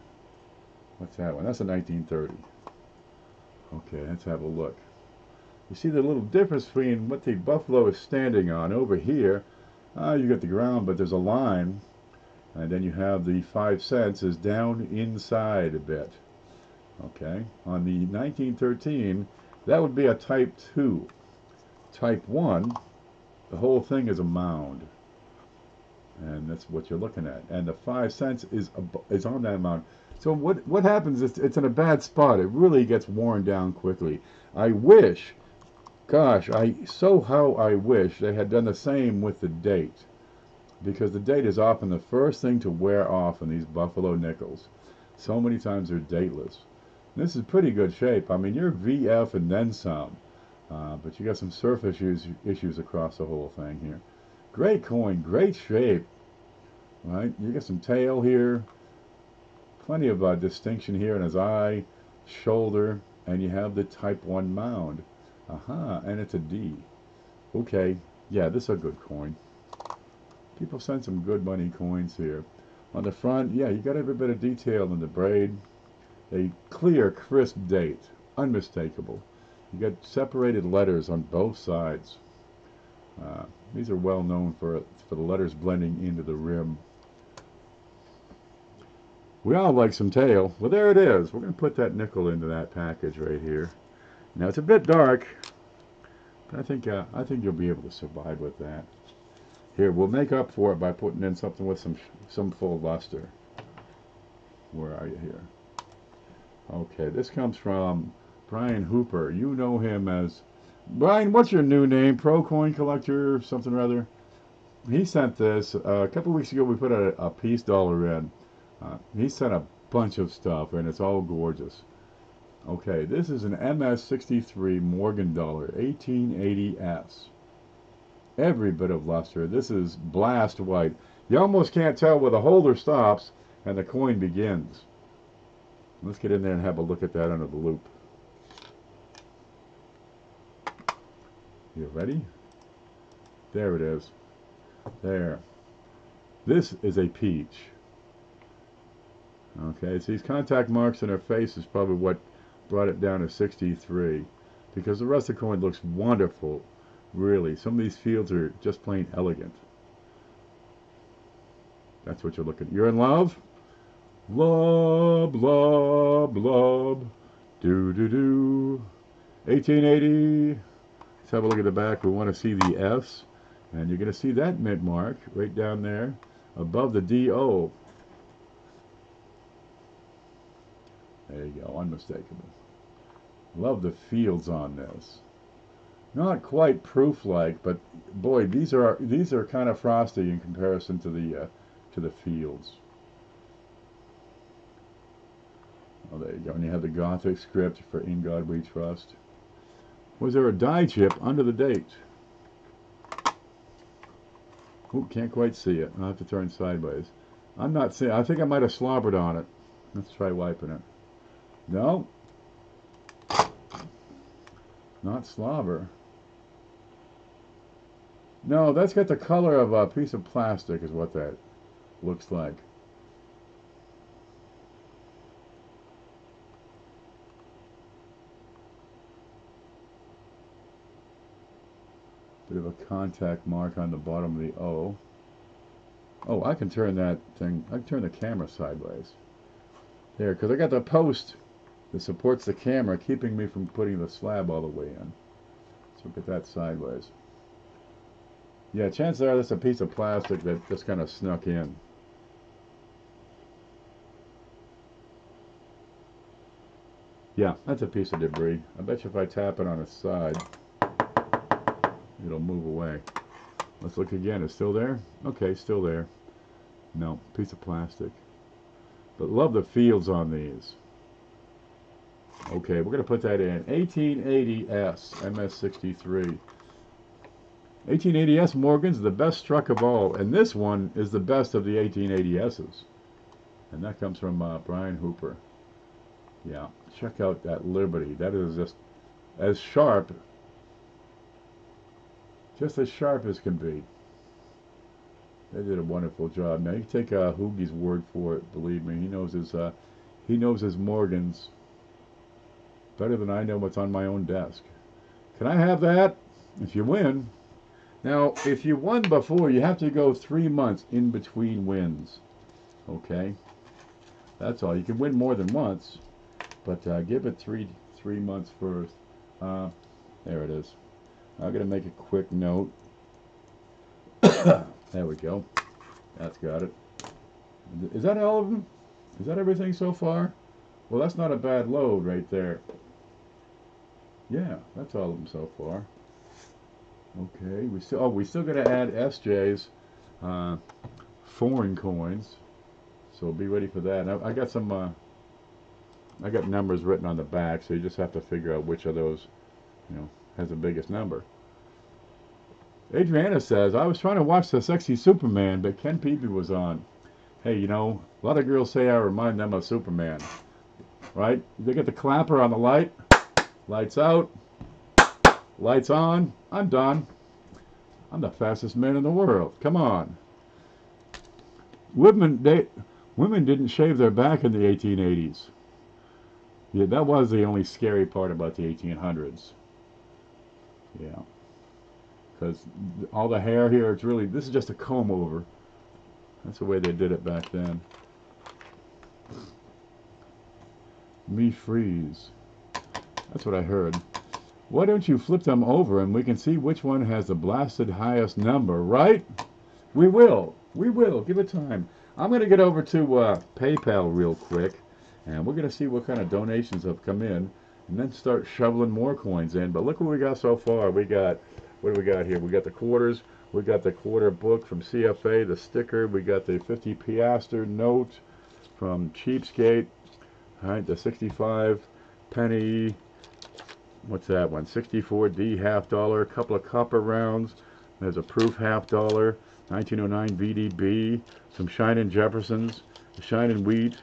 What's that one? That's a 1930. Okay, let's have a look. You see the little difference between what the buffalo is standing on over here. You got the ground, but there's a line, and then you have the 5 cents is down inside a bit. Okay, on the 1913, that would be a type 2. Type 1, the whole thing is a mound. And that's what you're looking at. And the 5 cents is on that mound. So what happens is it's in a bad spot. It really gets worn down quickly. I wish, gosh, I wish they had done the same with the date. Because the date is often the first thing to wear off in these buffalo nickels. So many times they're dateless. This is pretty good shape. I mean, you're VF and then some, but you got some surface issues across the whole thing here. Great coin, great shape, right? You got some tail here, plenty of distinction here in his eye, shoulder, and you have the type 1 mound. And it's a D. Okay, yeah, this is a good coin. People send some good money coins here. On the front, yeah, you got every bit of detail in the braid. A clear, crisp date, unmistakable. You got separated letters on both sides. These are well known for the letters blending into the rim. We all like some tail. Well, there it is. We're going to put that nickel into that package right here. Now it's a bit dark, but I think you'll be able to survive with that. Here, we'll make up for it by putting in something with some full luster. Where are you here? Okay, this comes from Brian Hooper. You know him as... Brian, what's your new name? Pro Coin Collector, something or other? He sent this. A couple weeks ago, we put a peace dollar in. He sent a bunch of stuff, and it's all gorgeous. Okay, this is an MS-63 Morgan dollar, 1880S. Every bit of luster. This is blast white. You almost can't tell where the holder stops and the coin begins. Let's get in there and have a look at that under the loop. You ready? There it is. There. This is a peach. Okay, so these contact marks in her face is probably what brought it down to 63. Because the rest of the coin looks wonderful. Really. Some of these fields are just plain elegant. That's what you're looking at. You're in love? Love, love, love. Do. 1880. Let's have a look at the back. We want to see the S. And you're going to see that mint mark right down there above the DO. There you go, unmistakable. Love the fields on this. Not quite proof-like, but boy, these are kind of frosty in comparison to the fields. Oh, there you go. And you have the Gothic script for "In God We Trust." Was there a die chip under the date? Ooh, can't quite see it. I'll have to turn sideways. I'm not seeing. I think I might have slobbered on it. Let's try wiping it. No. Not slobber. No, that's got the color of a piece of plastic is what that looks like. Bit of a contact mark on the bottom of the O. Oh, I can turn that thing, I can turn the camera sideways. There, because I got the post that supports the camera, keeping me from putting the slab all the way in. Let's look at that sideways. Yeah, chances are that's a piece of plastic that just kind of snuck in. Yeah, that's a piece of debris. I bet you if I tap it on its side, it'll move away. Let's look again. It's still there? Okay, still there. No, piece of plastic. But love the fields on these. Okay, we're going to put that in. 1880S, MS63. 1880S Morgan's the best struck of all, and this one is the best of the 1880S's. And that comes from Brian Hooper. Yeah, check out that Liberty. That is just as sharp as can be. They did a wonderful job. Now you can take Hoogie's word for it. Believe me, he knows his Morgans better than I know what's on my own desk. Can I have that? If you win. Now, if you won before, you have to go 3 months in between wins. Okay, that's all. You can win more than once, but give it three months first. There it is. I'm going to make a quick note. There we go. That's got it. Is that all of them? Is that everything so far? Well, that's not a bad load right there. Yeah, that's all of them so far. Okay, we still got to add SJ's foreign coins. So be ready for that. I got some. I got numbers written on the back, so you just have to figure out which of those, has the biggest number. Adriana says, I was trying to watch the Sexy Superman, but Ken Peavy was on. Hey, a lot of girls say I remind them of Superman. Right? They get the clapper on the light. Lights out. Lights on. I'm done. I'm the fastest man in the world. Come on. Women didn't shave their back in the 1880s. Yeah, that was the only scary part about the 1800s. Yeah. Because all the hair here, this is just a comb over. That's the way they did it back then. Me freeze. That's what I heard. Why don't you flip them over and we can see which one has the blasted highest number, right? We will. We will. Give it time. I'm going to get over to PayPal real quick, and we're going to see what kind of donations have come in, and then start shoveling more coins in. But look what we got so far. What do we got here? We got the quarters. We got the quarter book from CFA, the sticker. We got the 50 piastre note from Cheapskate. All right, the 65 penny. What's that one? 64D $half, a couple of copper rounds. There's a proof $half, 1909 VDB, some Shining Jeffersons, Shining Wheat.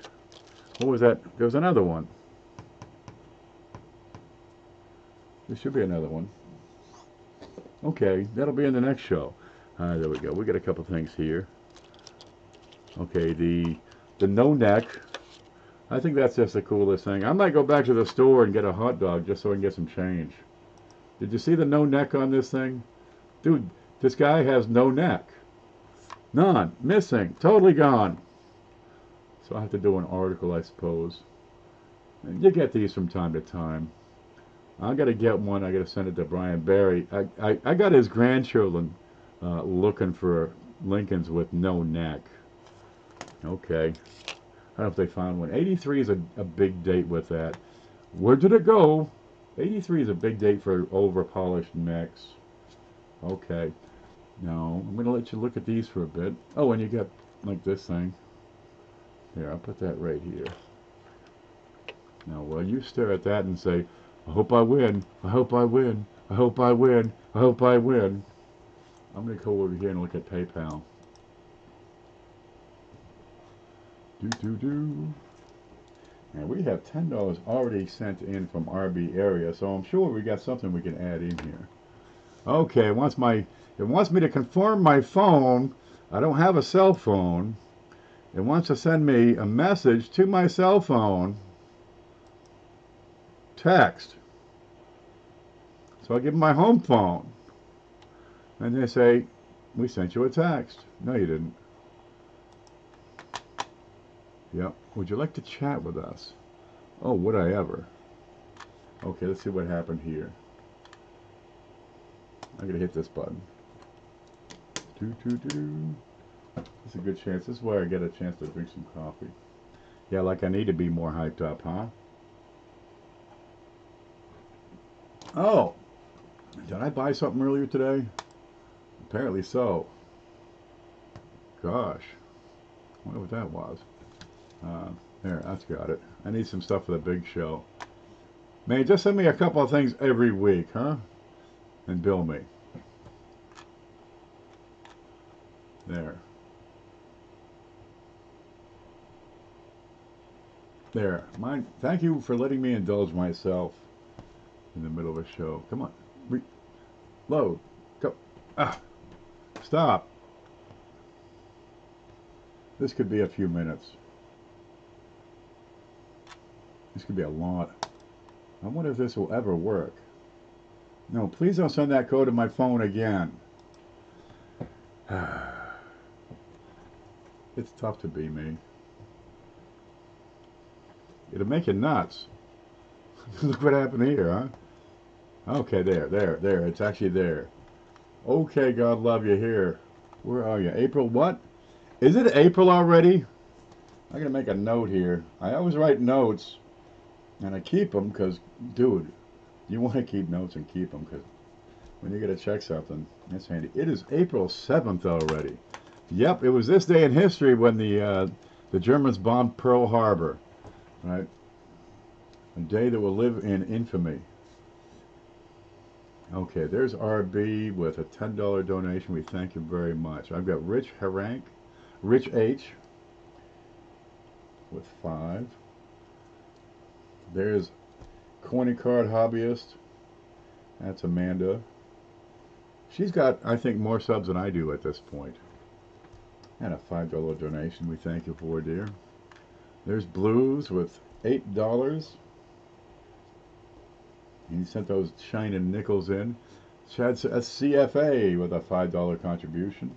What was that? There was another one. There should be another one. Okay, that'll be in the next show. There we go. We got a couple things here. Okay, the no neck. I think that's just the coolest thing. I might go back to the store and get a hot dog just so I can get some change. Did you see the no neck on this thing? Dude, this guy has no neck. None. Missing. Totally gone. So I have to do an article, I suppose. And you get these from time to time. I got to get one. I got to send it to Brian Barry. I got his grandchildren looking for Lincolns with no neck. Okay. I don't know if they found one. 83 is a big date with that. Where did it go? 83 is a big date for over-polished necks. Okay. Now, I'm going to let you look at these for a bit. Oh, and you got, like, this thing. Here, I'll put that right here. Now, while you stare at that and say, I hope I win, I hope I win, I hope I win, I hope I win, I'm going to go over here and look at PayPal. And we have $10 already sent in from RB area, so I'm sure we got something we can add in here. Okay, it wants me to confirm my phone. I don't have a cell phone. It wants to send me a message to my cell phone. Text. So I give them my home phone. And they say, we sent you a text. No, you didn't. Yep. Would you like to chat with us? Oh, would I ever? Okay, let's see what happened here. I'm gonna hit this button. This is a good chance. This is where I get a chance to drink some coffee. Yeah, like I need to be more hyped up, huh? Oh, did I buy something earlier today? Apparently so. Gosh, I wonder what that was. There, that's got it. I need some stuff for the big show. Man, just send me a couple of things every week, huh? And bill me. There. There. Thank you for letting me indulge myself in the middle of a show. Come on. Load. Go. Ah. Stop. This could be a few minutes. This could be a lot. I wonder if this will ever work. No, please don't send that code to my phone again. It's tough to be me. It'll make you nuts. Look what happened here, huh? Okay, there. It's actually there. Okay, God love you here. Where are you? April what? Is it April already? I'm going to make a note here. I always write notes, and I keep them because, dude, you want to keep notes and keep them because when you got to check something, that's handy. It is April 7th already. Yep, it was this day in history when the Germans bombed Pearl Harbor, right? A day that will live in infamy. Okay, there's RB with a $10 donation. We thank you very much. I've got Rich H with 5. There's Coiny Card Hobbyist. That's Amanda. She's got, I think, more subs than I do at this point. And a $5 donation. We thank you for, dear. There's Blues with $8. He sent those shining nickels in. Chad's a CFA with a $5 contribution.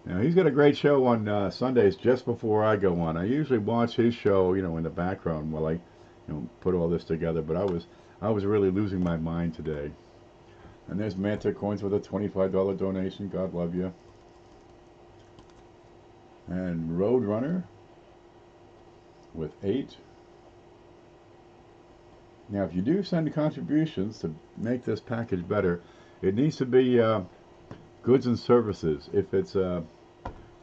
Now, he's got a great show on Sundays just before I go on. I usually watch his show, you know, in the background while I, put all this together. But I was really losing my mind today. And there's Manta Coins with a $25 donation. God love you. And Roadrunner with 8. Now, if you do send contributions to make this package better, it needs to be goods and services. If it's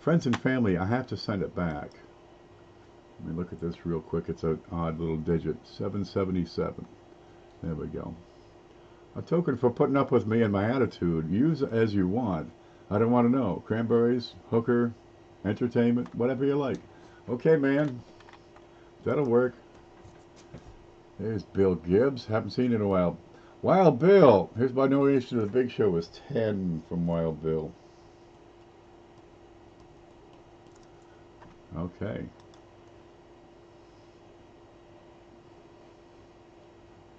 friends and family, I have to send it back. Let me look at this real quick. It's an odd little digit, 777. There we go. A token for putting up with me and my attitude. Use as you want. I don't want to know. Cranberries, hooker, entertainment, whatever you like. Okay, man. That'll work. There's Bill Gibbs. Haven't seen it in a while. Wild Bill. Here's my donation to the big show was 10 from Wild Bill. Okay.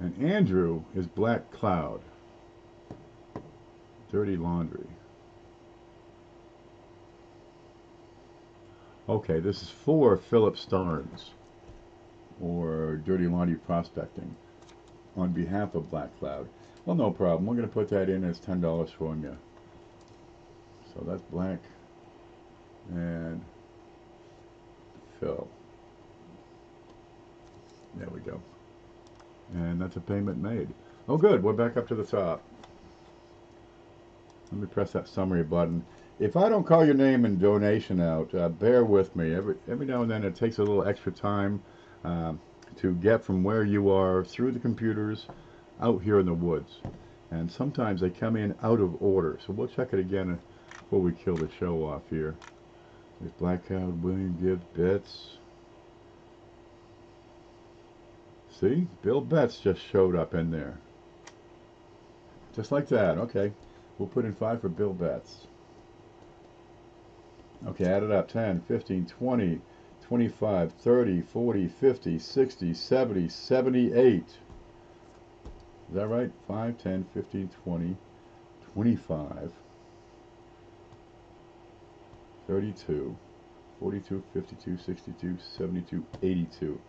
And Andrew is Black Cloud. Dirty Laundry. Okay, this is for Philip Starnes. or dirty laundry prospecting on behalf of Black Cloud. Well, no problem. We're going to put that in as $10 for you. So that's Black and Phil. There we go. And that's a payment made. Oh, good. We're back up to the top. Let me press that summary button. If I don't call your name and donation out, bear with me. Every now and then it takes a little extra time to get from where you are through the computers out here in the woods. And sometimes they come in out of order. So we'll check it again before we kill the show off here. There's Black Cloud, William Gibbs, Betts. See? Bill Betts just showed up in there. Just like that. Okay. We'll put in 5 for Bill Betts. Okay, add it up. 10, 15, 20, 25, 30, 40, 50, 60, 70, 78. Is that right? 5, 10, 15, 20, 25, 32, 42, 52, 62, 72, 82.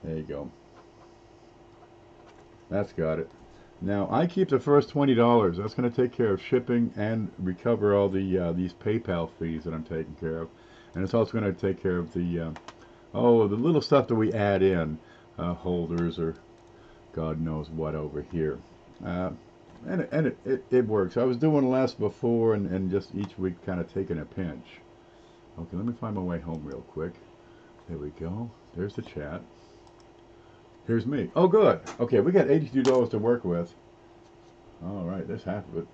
There you go. That's got it. Now, I keep the first $20. That's going to take care of shipping and recover all the these PayPal fees that I'm taking care of. And it's also going to take care of the the little stuff that we add in, holders or God knows what over here. And it works. I was doing less before and just each week kind of taking a pinch. Okay, let me find my way home real quick. There we go. There's the chat. Here's me. Oh, good. Okay, we got $82 to work with. All right, there's half of it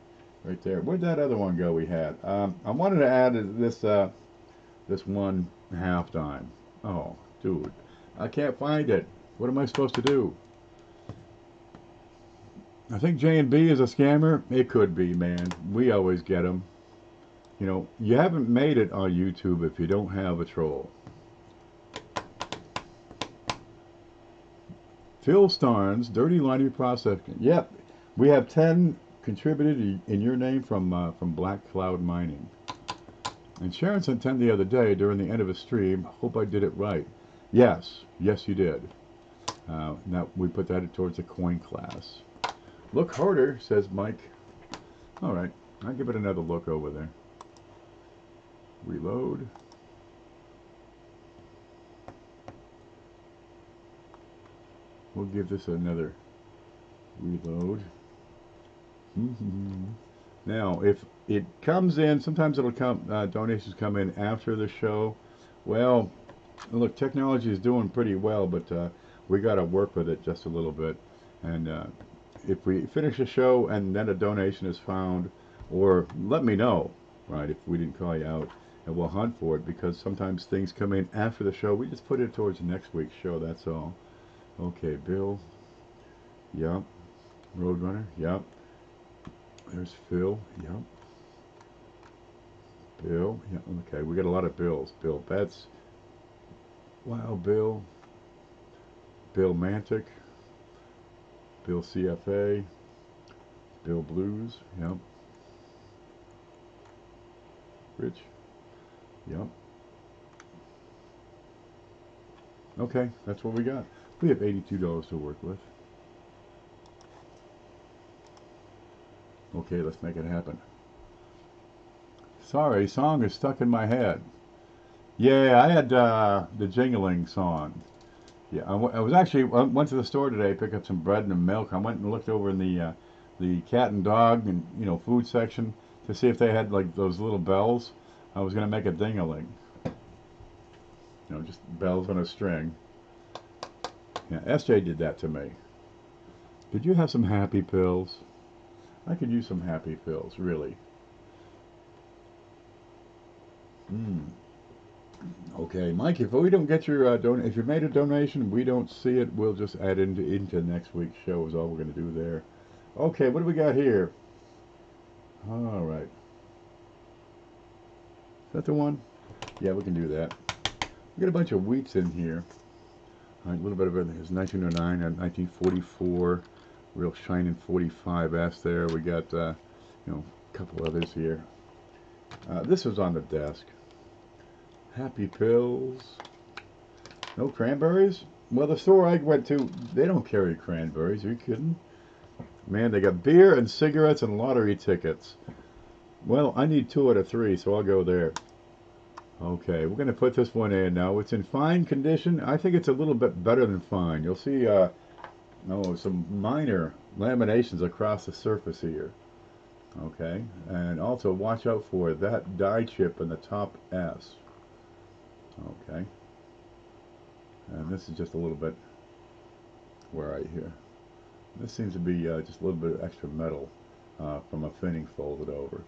right there. Where'd that other one go we had? I wanted to add this this 1/2 dime. Oh, dude, I can't find it. What am I supposed to do? I think J&B is a scammer. It could be, man. We always get them. You know, you haven't made it on YouTube if you don't have a troll. Phil Starnes, Dirty Laundry Processing. Yep, we have 10 contributed in your name from Black Cloud Mining. And Sharon sent 10 the other day during the end of a stream. Hope I did it right. Yes, yes you did. Now we put that towards the coin class. Look harder, says Mike. All right, I'll give it another look over there. Reload. We'll give this another reload. Now, if it comes in, sometimes it'll come, donations come in after the show. Well, look, technology is doing pretty well, but we got to work with it just a little bit. And if we finish the show and then a donation is found, or let me know, right, if we didn't call you out, and we'll hunt for it, because sometimes things come in after the show. We just put it towards next week's show, that's all. Okay, Bill. Yep. Roadrunner. Yep. There's Phil. Yep. Bill. Yep. Okay, we got a lot of Bills. Bill Betts. Wow, Bill. Bill Mantic. Bill CFA. Bill Blues. Yep. Rich. Yep. Okay, that's what we got. We have $82 to work with. Okay, let's make it happen. Sorry, song is stuck in my head. Yeah, I had the jingling song. Yeah, I went to the store today, pick up some bread and milk. I went and looked over in the cat and dog and food section to see if they had like those little bells. I was gonna make a ding-a-ling. Just bells on a string. Yeah, SJ did that to me. Did you have some happy pills? I could use some happy pills, really. Okay, Mike, if we don't get your if you made a donation, we don't see it, we'll just add into next week's show is all we're going to do there. Okay, what do we got here? All right. Is that the one? Yeah, we can do that. We got a bunch of wheats in here. All right, a little bit of everything. It's 1909 and 1944. Real shining 45S there. We got, a couple others here. This was on the desk. Happy pills. No cranberries? Well, the store I went to, they don't carry cranberries. Are you kidding? Man, they got beer and cigarettes and lottery tickets. Well, I need 2 out of 3, so I'll go there. Okay, we're going to put this one in now. It's in fine condition. I think it's a little bit better than fine. You'll see some minor laminations across the surface here. Okay, and also watch out for that die chip in the top S. Okay, and this is just a little bit, where are you here? This seems to be just a little bit of extra metal from a thinning folded over.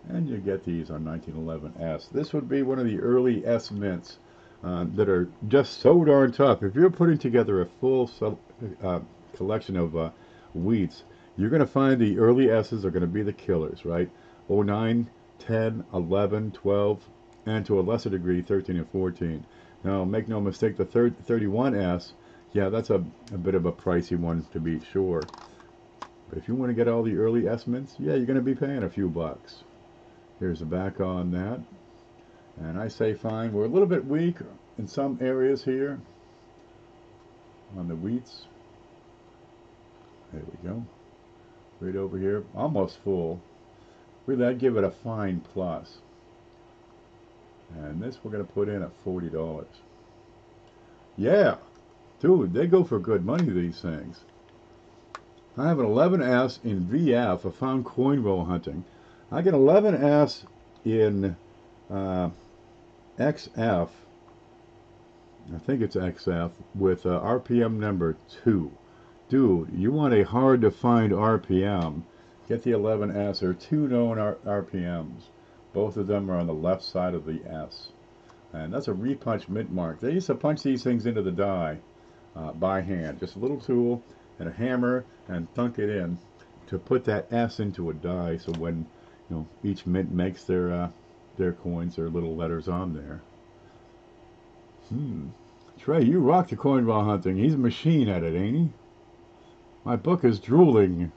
And you get these on 1911S. This would be one of the early S mints that are just so darn tough. If you're putting together a full collection of wheats, you're going to find the early S's are going to be the killers, right? 09, 10, 11, 12, and to a lesser degree 13 and 14. Now, make no mistake, the 31S, yeah, that's a bit of a pricey one to be sure. But if you want to get all the early S mints, yeah, you're going to be paying a few bucks. Here's the back on that. And I say fine. We're a little bit weak in some areas here on the wheats. There we go. Right over here. Almost full. Really, I'd give it a fine plus. And this we're going to put in at $40. Yeah. Dude, they go for good money, these things. I have an 11S in VF. I found coin roll hunting. I get 11S in XF, I think it's XF, with RPM number 2. Dude, you want a hard to find RPM, get the 11S or 2 known RPMs. Both of them are on the left side of the S. And that's a repunch mint mark. They used to punch these things into the die by hand. Just a little tool and a hammer and thunk it in to put that S into a die, so when each mint makes their coins, their little letters on there. Trey, you rock the coin roll hunting. He's a machine at it, ain't he? My book is drooling.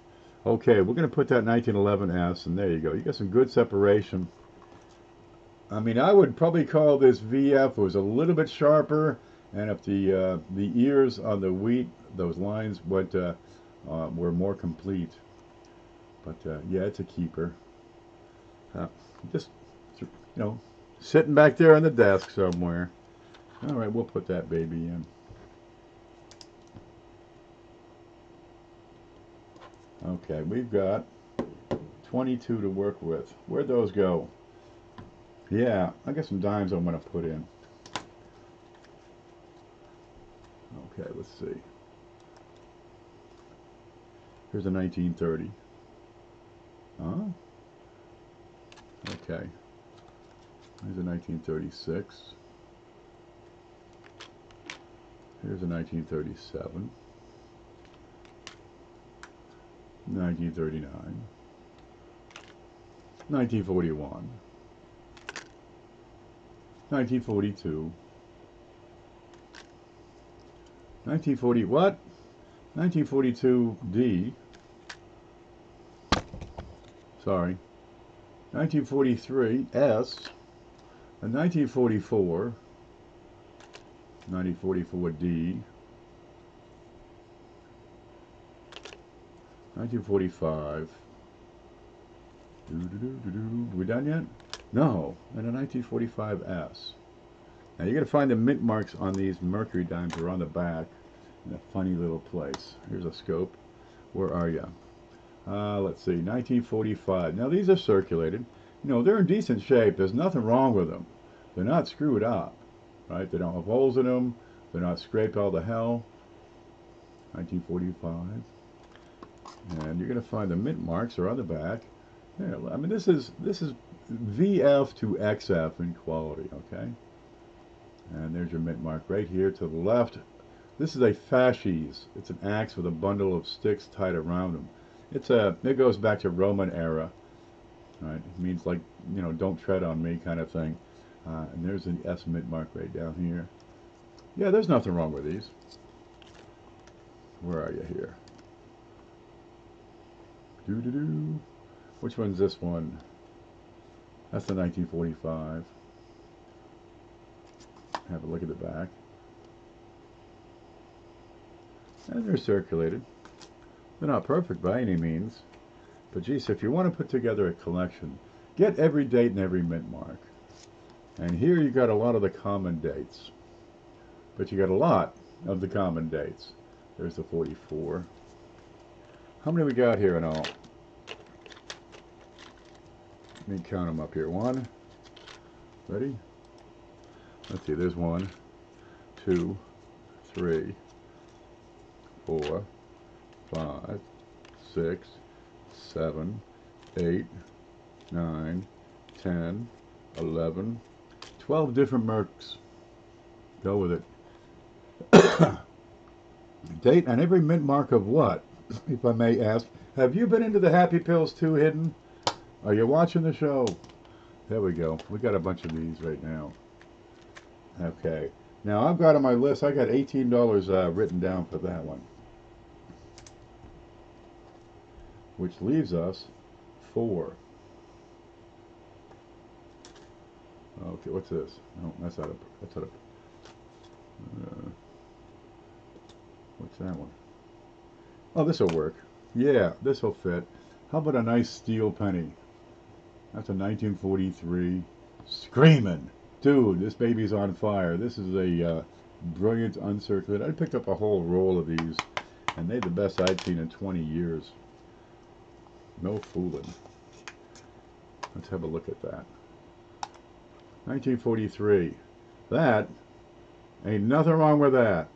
Okay, we're going to put that 1911S, and there you go. You got some good separation. I mean, I would probably call this VF. It was a little bit sharper, and if the ears on the wheat, those lines were more complete. But yeah, it's a keeper. Just, sitting back there on the desk somewhere. All right, we'll put that baby in. Okay, we've got 22 to work with. Where'd those go? Yeah, I got some dimes I'm going to put in. Okay, let's see. Here's a 1930. Huh? Okay. Here's a 1936. Here's a 1937. 1939. 1941. 1942. 1940 what? 1942D. Sorry. 1943 S. And 1944. 1944D. 1945. We done yet? No. And a 1945S. Now you're going to find the mint marks on these mercury dimes are on the back in a funny little place. Here's a scope. Where are you? Let's see, 1945. Now these are circulated. They're in decent shape. There's nothing wrong with them. They're not screwed up, right? They don't have holes in them. They're not scraped all to hell. 1945. And you're going to find the mint marks are on the back. Yeah, I mean, this is VF to XF in quality, okay? And there's your mint mark right here to the left. This is a fasces. It's an axe with a bundle of sticks tied around them. It goes back to Roman era, right? It means like, don't tread on me kind of thing. And there's an S mint mark right down here. Yeah, there's nothing wrong with these. Where are you here? Which one's this one? That's the 1945. Have a look at the back. And they're circulated. They're not perfect by any means. But geez, if you want to put together a collection, get every date and every mint mark. And here you got a lot of the common dates. But you got a lot of the common dates. There's the 44. How many we got here in all? Let me count them up here. 1. Ready? Let's see, there's 1, 2, 3, 4, 5, 6, 7, 8, 9, 10, 11, 12 different mercs. Go with it. Date and every mint mark of what, if I may ask? Have you been into the Happy Pills too, Hidden? Are you watching the show? There we go. We got a bunch of these right now. Okay. Now I've got on my list, I got $18 written down for that one. Which leaves us 4. Okay, what's this? No, that's not a, what's that one? Oh, this will work. Yeah, this will fit. How about a nice steel penny? That's a 1943. Screaming. Dude, this baby's on fire. This is a brilliant uncirculated. I picked up a whole roll of these, and they're the best I've seen in 20 years. No fooling. Let's have a look at that. 1943. That, ain't nothing wrong with that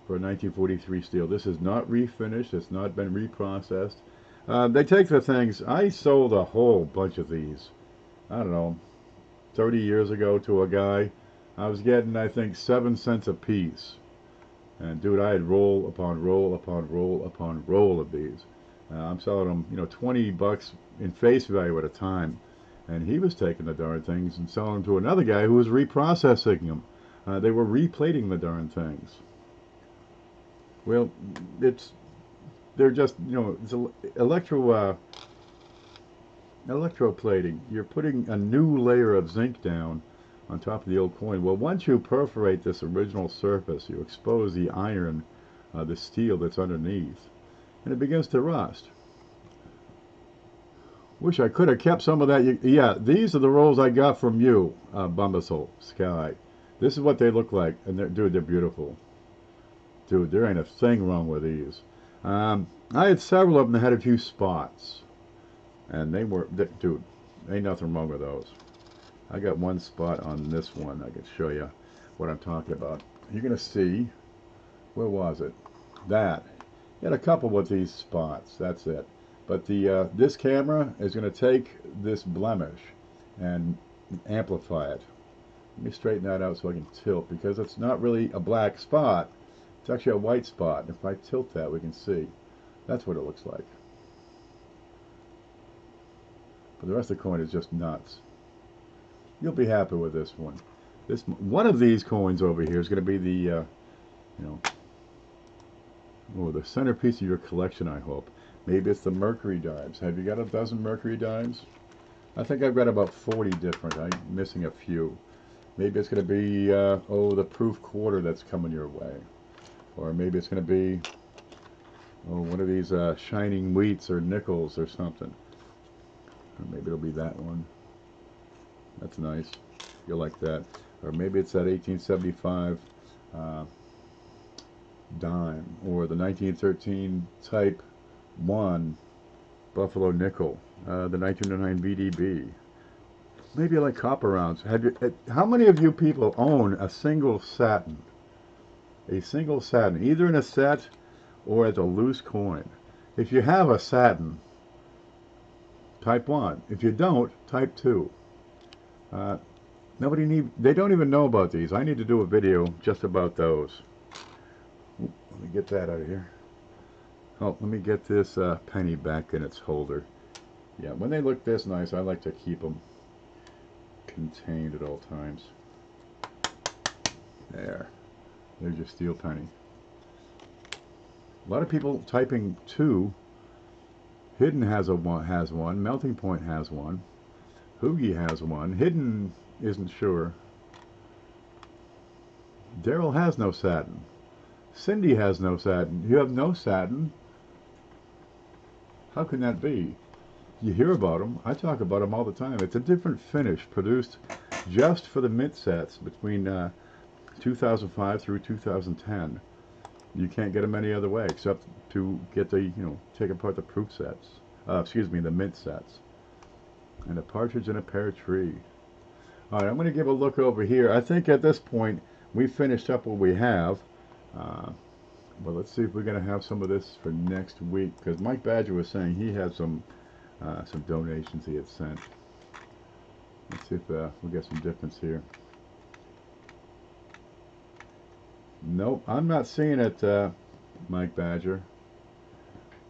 for a 1943 steel. This is not refinished. It's not been reprocessed. They take the things. I sold a whole bunch of these. I don't know, 30 years ago to a guy. I was getting, I think, 7 cents a piece. And dude, I had roll upon roll upon roll upon roll of these. I'm selling them, you know, 20 bucks in face value at a time. And he was taking the darn things and selling them to another guy who was reprocessing them. They were replating the darn things. Well, they're just, you know, it's electroplating. You're putting a new layer of zinc down on top of the old coin. Well, once you perforate this original surface, you expose the iron, the steel that's underneath, and it begins to rust. Wish I could have kept some of that. Yeah, these are the rolls I got from you, Bumbusel Sky. This is what they look like, and dude, they're beautiful. Dude, there ain't a thing wrong with these. I had several of them that had a few spots, and they were, dude, ain't nothing wrong with those. I got one spot on this one. I can show you what I'm talking about. You're gonna see, where was it? That. You had a couple with these spots. That's it. But the this camera is going to take this blemish and amplify it. Let me straighten that out so I can tilt, because it's not really a black spot. It's actually a white spot. If I tilt that, we can see. That's what it looks like. But the rest of the coin is just nuts. You'll be happy with this one. One of these coins over here is going to be the, you know, oh, the centerpiece of your collection, I hope. Maybe it's the Mercury dimes. Have you got a dozen Mercury dimes? I think I've got about 40 different. I'm missing a few. Maybe it's going to be, oh, the proof quarter that's coming your way. Or maybe it's going to be, oh, one of these shining wheats or nickels or something. Or maybe it'll be that one. That's nice. You'll like that. Or maybe it's that 1875 dime. Or the 1913 type 1 Buffalo nickel, the 1909 BDB. Maybe like copper rounds. How many of you people own a single satin? A single satin, either in a set or as a loose coin. If you have a satin, type 1. If you don't, type 2. They don't even know about these. I need to do a video just about those. Let me get that out of here. Oh, let me get this penny back in its holder. Yeah, when they look this nice, I like to keep them contained at all times. There. There's your steel penny. A lot of people typing 2. Hidden has one. Melting Point has one. Hoogie has one. Hidden isn't sure. Daryl has no satin. Cindy has no satin. You have no satin? How can that be? You hear about them. I talk about them all the time. It's a different finish produced just for the mint sets between 2005 through 2010. You can't get them any other way except to get the, take apart the proof sets. Excuse me, the mint sets. And a partridge in a pear tree. All right, I'm going to give a look over here. I think at this point we finished up what we have. But let's see if we're going to have some of this for next week, because Mike Badger was saying he had some donations he had sent. Let's see if we get some difference here. Nope, I'm not seeing it, Mike Badger.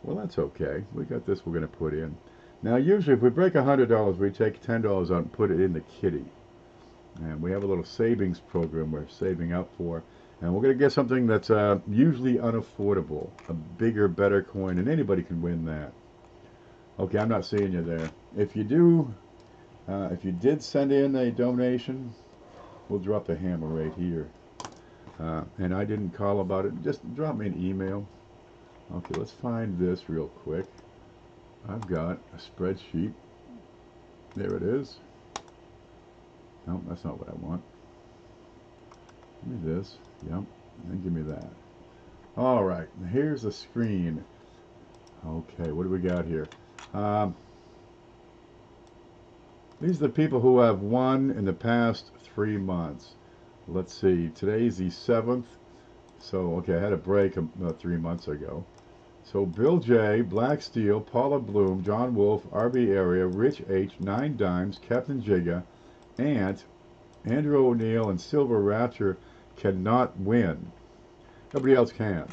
Well, that's okay. We got this we're going to put in. Now, usually if we break $100, we take $10 out and put it in the kitty. And we have a little savings program we're saving up for. And we're going to get something that's usually unaffordable. A bigger, better coin, and anybody can win that. Okay, I'm not seeing you there. If you do, if you did send in a donation, we'll drop the hammer right here. And I didn't call about it. Just drop me an email. Okay, let's find this real quick. I've got a spreadsheet. There it is. No, that's not what I want. Give me this. Yep. And then give me that. All right. Here's the screen. Okay, what do we got here? These are the people who have won in the past 3 months. Let's see. Today's the 7th. So, okay, I had a break 3 months ago. So, Bill J, Black Steel, Paula Bloom, John Wolf, RB Area, Rich H, 9 Dimes, Captain Jigga, Ant, Andrew O'Neill, and Silver Rapture cannot win. Nobody else can.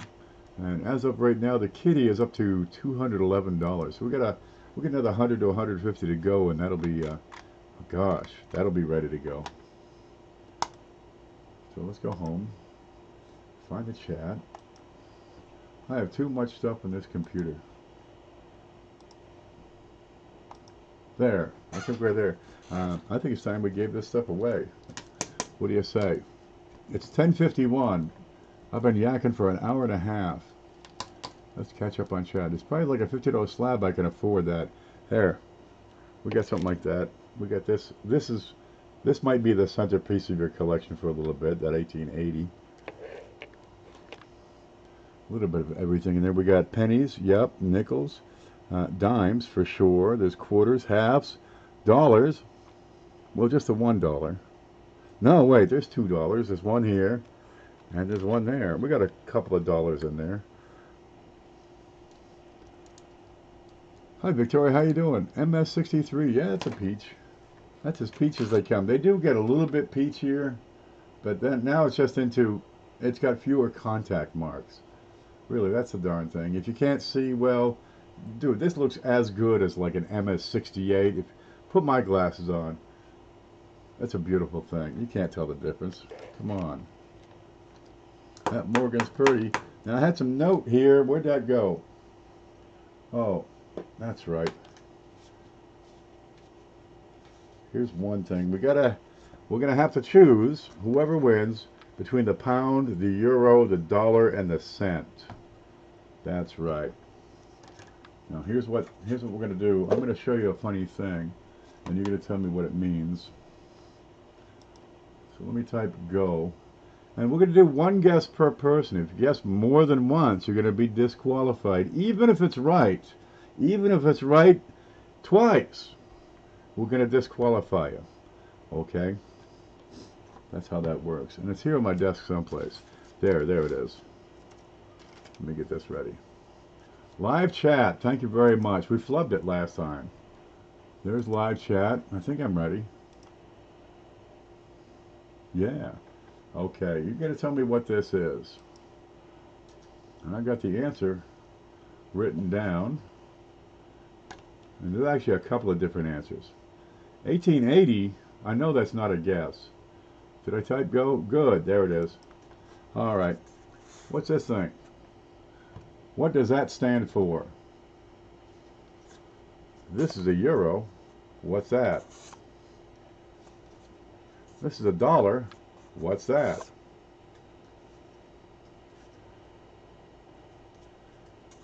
And as of right now, the kitty is up to $211. So we get another 100 to 150 to go, and that'll be, gosh, that'll be ready to go. So let's go home. Find the chat. I have too much stuff on this computer. There. I think we're there. I think it's time we gave this stuff away. What do you say? It's 10:51. I've been yakking for an hour and a half. Let's catch up on chat. It's probably like a $50 slab. I can afford that. There. We got something like that. We got this. This might be the centerpiece of your collection for a little bit. That 1880. A little bit of everything in there. We got pennies. Yep. Nickels. Dimes for sure. There's quarters, halves, dollars. Well, just the $1. No, wait, there's $2. There's one here, and there's one there. We got a couple of dollars in there. Hi, Victoria, how you doing? MS63, yeah, it's a peach. That's as peach as they come. They do get a little bit peachier, but then now it's just it's got fewer contact marks. Really, that's the darn thing. If you can't see well, dude, this looks as good as like an MS68. Put my glasses on. That's a beautiful thing. You can't tell the difference. Come on. That Morgan's pretty. Now I had some note here. Where'd that go? Oh, that's right. Here's one thing. We're gonna have to choose whoever wins between the pound, the euro, the dollar, and the cent. That's right. Now here's what we're gonna do. I'm gonna show you a funny thing, and you're gonna tell me what it means. So let me type go. And we're going to do one guess per person. If you guess more than once, you're going to be disqualified. Even if it's right. Even if it's right twice, we're going to disqualify you. Okay? That's how that works. And it's here on my desk someplace. There it is. Let me get this ready. Live chat. Thank you very much. We flubbed it last time. There's live chat. I think I'm ready. Yeah. Okay, you're going to tell me what this is. And I got the answer written down. And there's actually a couple of different answers. 1880, I know that's not a guess. Did I type go? Good, there it is. All right. What's this thing? What does that stand for? This is a euro. What's that? This is a dollar. What's that?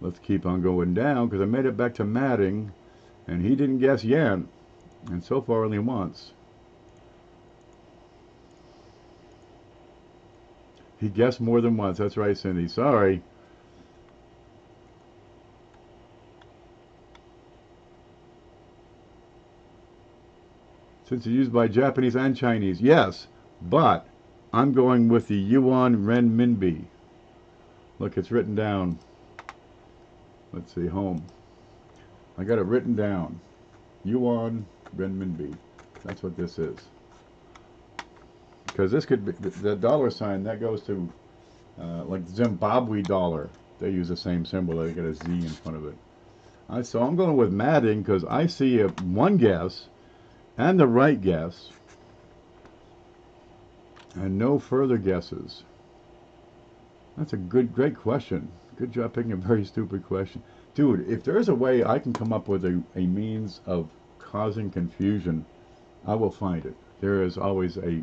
Let's keep on going down because I made it back to matting, and he didn't guess yen, and so far only once. He guessed more than once. That's right, Cindy. Sorry. Since it's used by Japanese and Chinese, yes, but I'm going with the yuan renminbi. Look, it's written down. Let's see, home. I got it written down. Yuan renminbi. That's what this is. Because this could be the dollar sign that goes to like Zimbabwe dollar. They use the same symbol. They get a Z in front of it. So I'm going with matting because I see one guess and the right guess and no further guesses. That's a great question. Good job picking a very stupid question. Dude, if there's a way I can come up with a means of causing confusion, I will find it. There is always a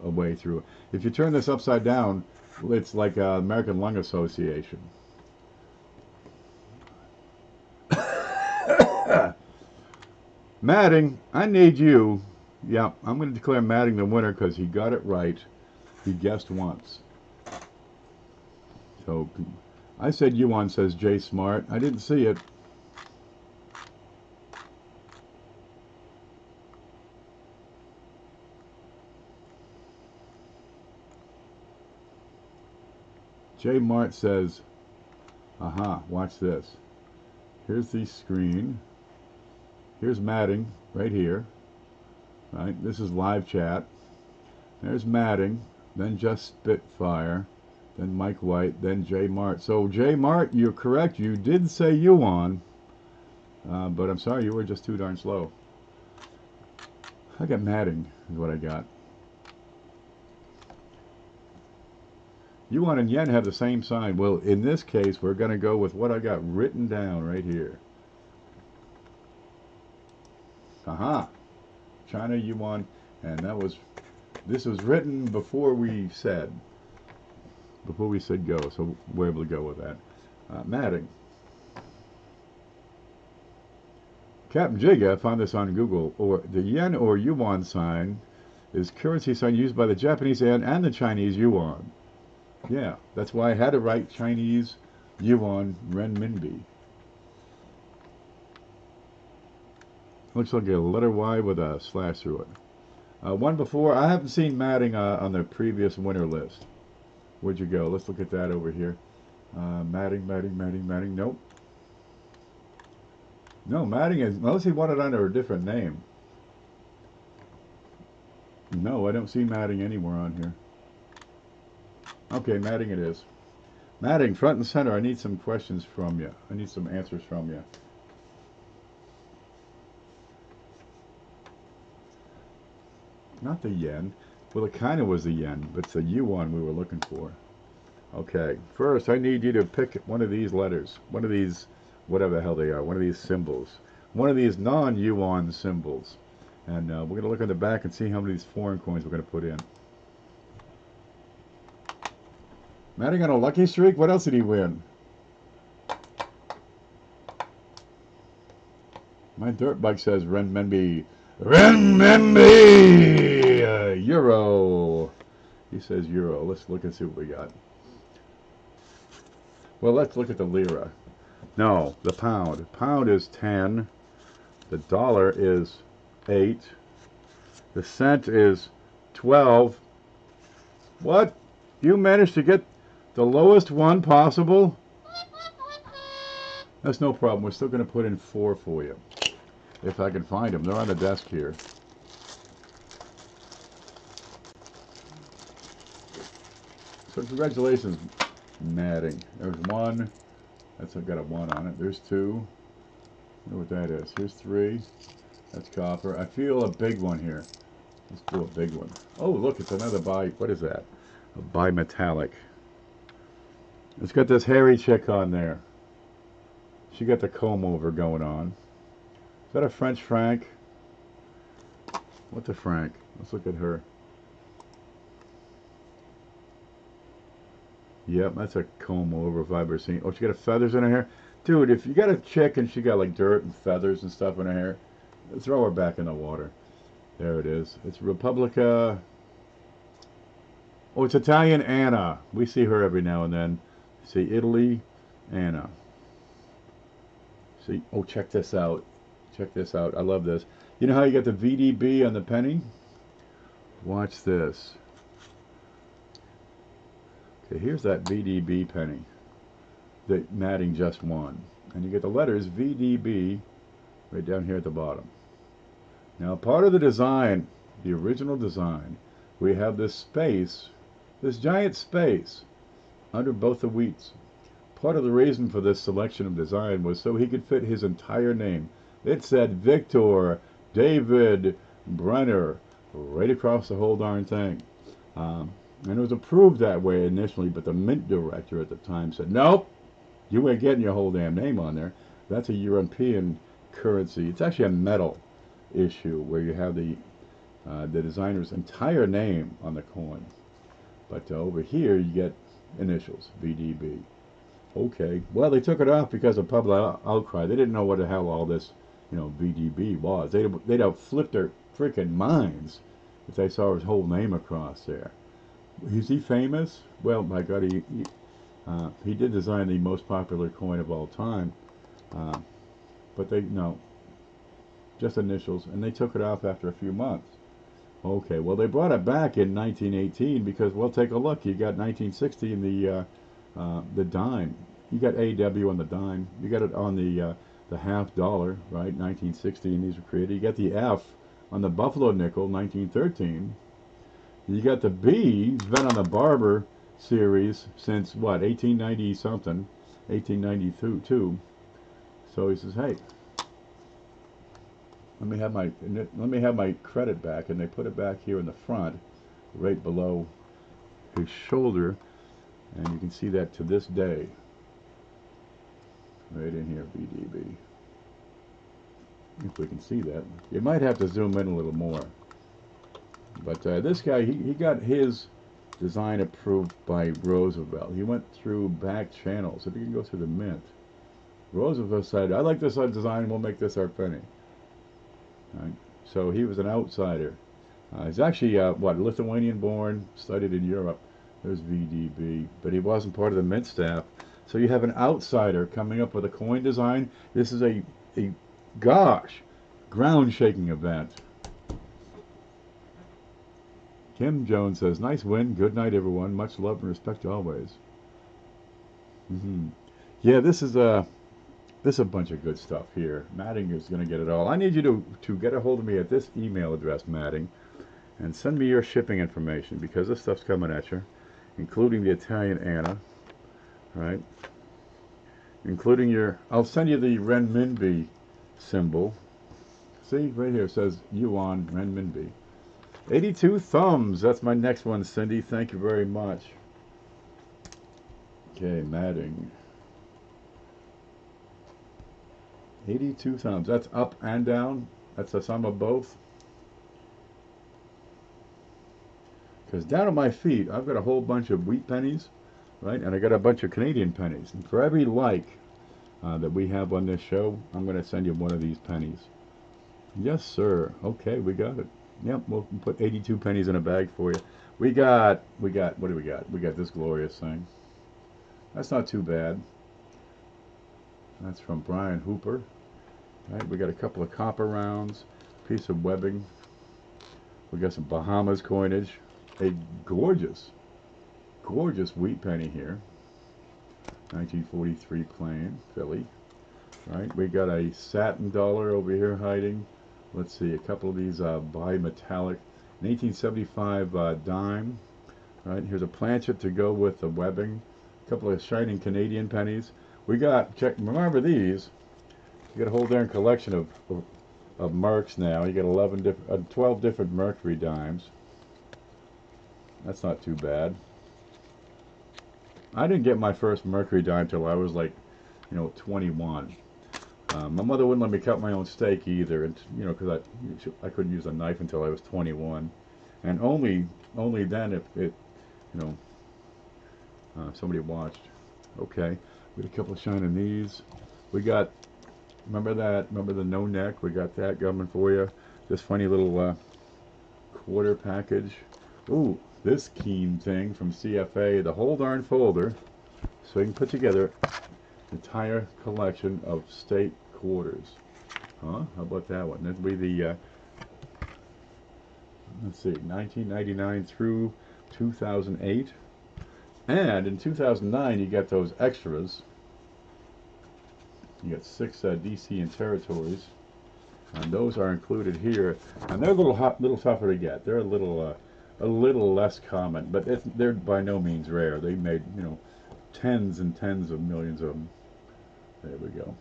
way through it. If you turn this upside down, it's like American Lung Association. Matting, I need you. Yeah, I'm going to declare Matting the winner because he got it right. He guessed once. So I said yuan, says Jay Smart. I didn't see it. Jay Mart says, aha, watch this. Here's the screen. Here's matting right here. Right, this is live chat. There's matting, then just Spitfire, then Mike White, then Jay Mart. So Jay Mart, you're correct. You did say yuan, but I'm sorry, you were just too darn slow. I got matting is what I got. Yuan and yen have the same sign. Well, in this case, we're going to go with what I got written down right here. Aha! China yuan, and this was written before we said go, so we're able to go with that. Matting. Captain Jiga found this on Google. Or the yen or yuan sign is currency sign used by the Japanese yen and the Chinese yuan. Yeah, that's why I had to write Chinese yuan renminbi. Looks like a letter Y with a slash through it. One before, I haven't seen matting on the previous winner list. Where'd you go? Let's look at that over here. Matting. Nope. No, matting is, unless he wanted under a different name. No, I don't see matting anywhere on here. Okay, matting it is. Matting, front and center. I need some questions from you. I need some answers from you. Not the yen. Well, it kind of was the yen, but it's the yuan we were looking for. Okay, first I need you to pick one of these letters. One of these, whatever the hell they are, one of these symbols. One of these non-yuan symbols. And we're going to look on the back and see how many of these foreign coins we're going to put in. Matting on a lucky streak? What else did he win? My dirt bike says renminbi. Renminbi! Euro. He says euro. Let's look and see what we got. Well, let's look at the lira. No, the pound. Pound is 10. The dollar is 8. The cent is 12. What? You managed to get the lowest one possible? That's no problem. We're still going to put in 4 for you. If I can find them. They're on the desk here. So congratulations, matting. There's 1. That's got a 1 on it. There's 2. I wonder what that is. Here's 3. That's copper. I feel a big one here. Let's do a big one. Oh, look, it's another what is that? A bimetallic. It's got this hairy chick on there. She got the comb over going on. Is that a French franc? What's a franc? Let's look at her. Yep, that's a comb over if I've ever seen. Oh, she got feathers in her hair. Dude, if you got a chick and she got like dirt and feathers and stuff in her hair, throw her back in the water. There it is. It's Republica. Oh, it's Italian Anna. We see her every now and then. See Italy, Anna. See, oh, check this out. Check this out. I love this. You know how you got the VDB on the penny? Watch this. Okay, here's that VDB penny that Matting just won. And you get the letters VDB right down here at the bottom. Now, part of the design, the original design, we have this space, this giant space under both the wheats. Part of the reason for this selection of design was so he could fit his entire name. It said Victor David Brenner right across the whole darn thing. And it was approved that way initially, but the mint director at the time said, nope, you ain't getting your whole damn name on there. That's a European currency. It's actually a metal issue where you have the designer's entire name on the coin. But over here you get initials, VDB. Okay, well, they took it off because of public outcry. They didn't know what the hell all this, VDB was. They'd have flipped their freaking minds if they saw his whole name across there. Is he famous? Well, my God, he did design the most popular coin of all time. But no, just initials, and they took it off after a few months. Okay, well, they brought it back in 1918 because, well, take a look. You got 1960 in the dime. You got AW on the dime. You got it on the half dollar, right? 1960, and these were created. You got the F on the Buffalo nickel, 1913. You got the B. It's been on the Barber series since what? 1890 something, 1892. So he says, hey, let me have my credit back, and they put it back here in the front, right below his shoulder, and you can see that to this day, right in here, VDB. If we can see that, you might have to zoom in a little more. But this guy, he got his design approved by Roosevelt. He went through back channels. If you can go through the mint, Roosevelt said, I like this design, we'll make this our penny. Right. So he was an outsider. He's actually, Lithuanian born, studied in Europe. There's VDB, but he wasn't part of the mint staff. So you have an outsider coming up with a coin design. This is a ground-shaking event. Kim Jones says, nice win. Good night, everyone. Much love and respect always. Yeah, this is a bunch of good stuff here. Matting is going to get it all. I need you to get a hold of me at this email address, Matting, and send me your shipping information because this stuff's coming at you, including the Italian Anna, right? Including I'll send you the renminbi symbol. See, right here it says yuan renminbi. 82 thumbs. That's my next one, Cindy. Thank you very much. Okay, Matting. 82 thumbs. That's up and down. That's the sum of both. Because down at my feet, I've got a whole bunch of wheat pennies, right? And I got a bunch of Canadian pennies. And for every like that we have on this show, I'm going to send you one of these pennies. Yes, sir. Okay, we got it. Yep, we'll put 82 pennies in a bag for you. What do we got? We got this glorious thing. That's not too bad. That's from Brian Hooper. Right, we got a couple of copper rounds, piece of webbing. We got some Bahamas coinage. A gorgeous wheat penny here. 1943 plain, Philly. Right, we got a satin dollar over here hiding. Let's see, a couple of these bimetallic. 1875 dime. Right, here's a planchet to go with the webbing. A couple of shining Canadian pennies. We got, remember these, you got a whole darn collection of Mercs now. You got 12 different Mercury dimes. That's not too bad. I didn't get my first Mercury dime till I was like, 21. My mother wouldn't let me cut my own steak either, and because I couldn't use a knife until I was 21, and only then if somebody watched. Okay, we had a couple of shining these. We got, remember that? Remember the no neck? We got that coming for you. This funny little quarter package. Ooh, this keen thing from CFA, the whole darn folder, so you can put together an entire collection of state quarters. Huh? How about that one? That'll be the, let's see, 1999 through 2008. And in 2009, you got those extras. You got 6 DC and territories. And those are included here. And they're a little tougher to get. They're a little less common, but they're by no means rare. They made, you know, tens and tens of millions of them. There we go.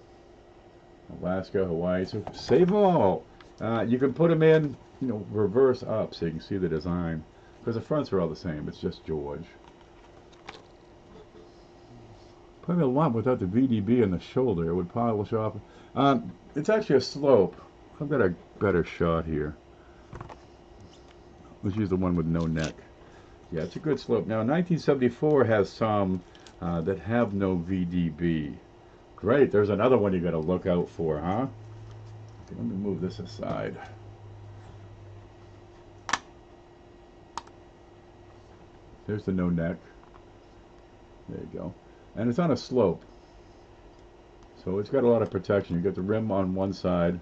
Alaska, Hawaii, so save them all. You can put them in, you know, reverse up so you can see the design, because the fronts are all the same. It's just George. Probably a lot without the VDB in the shoulder. It would polish off. It's actually a slope. I've got a better shot here. Let's use the one with no neck. Yeah, it's a good slope. Now, 1974 has some that have no VDB. Great, there's another one you got to look out for, huh? Okay, let me move this aside. There's the no neck. There you go. And it's on a slope. So it's got a lot of protection. You got the rim on one side.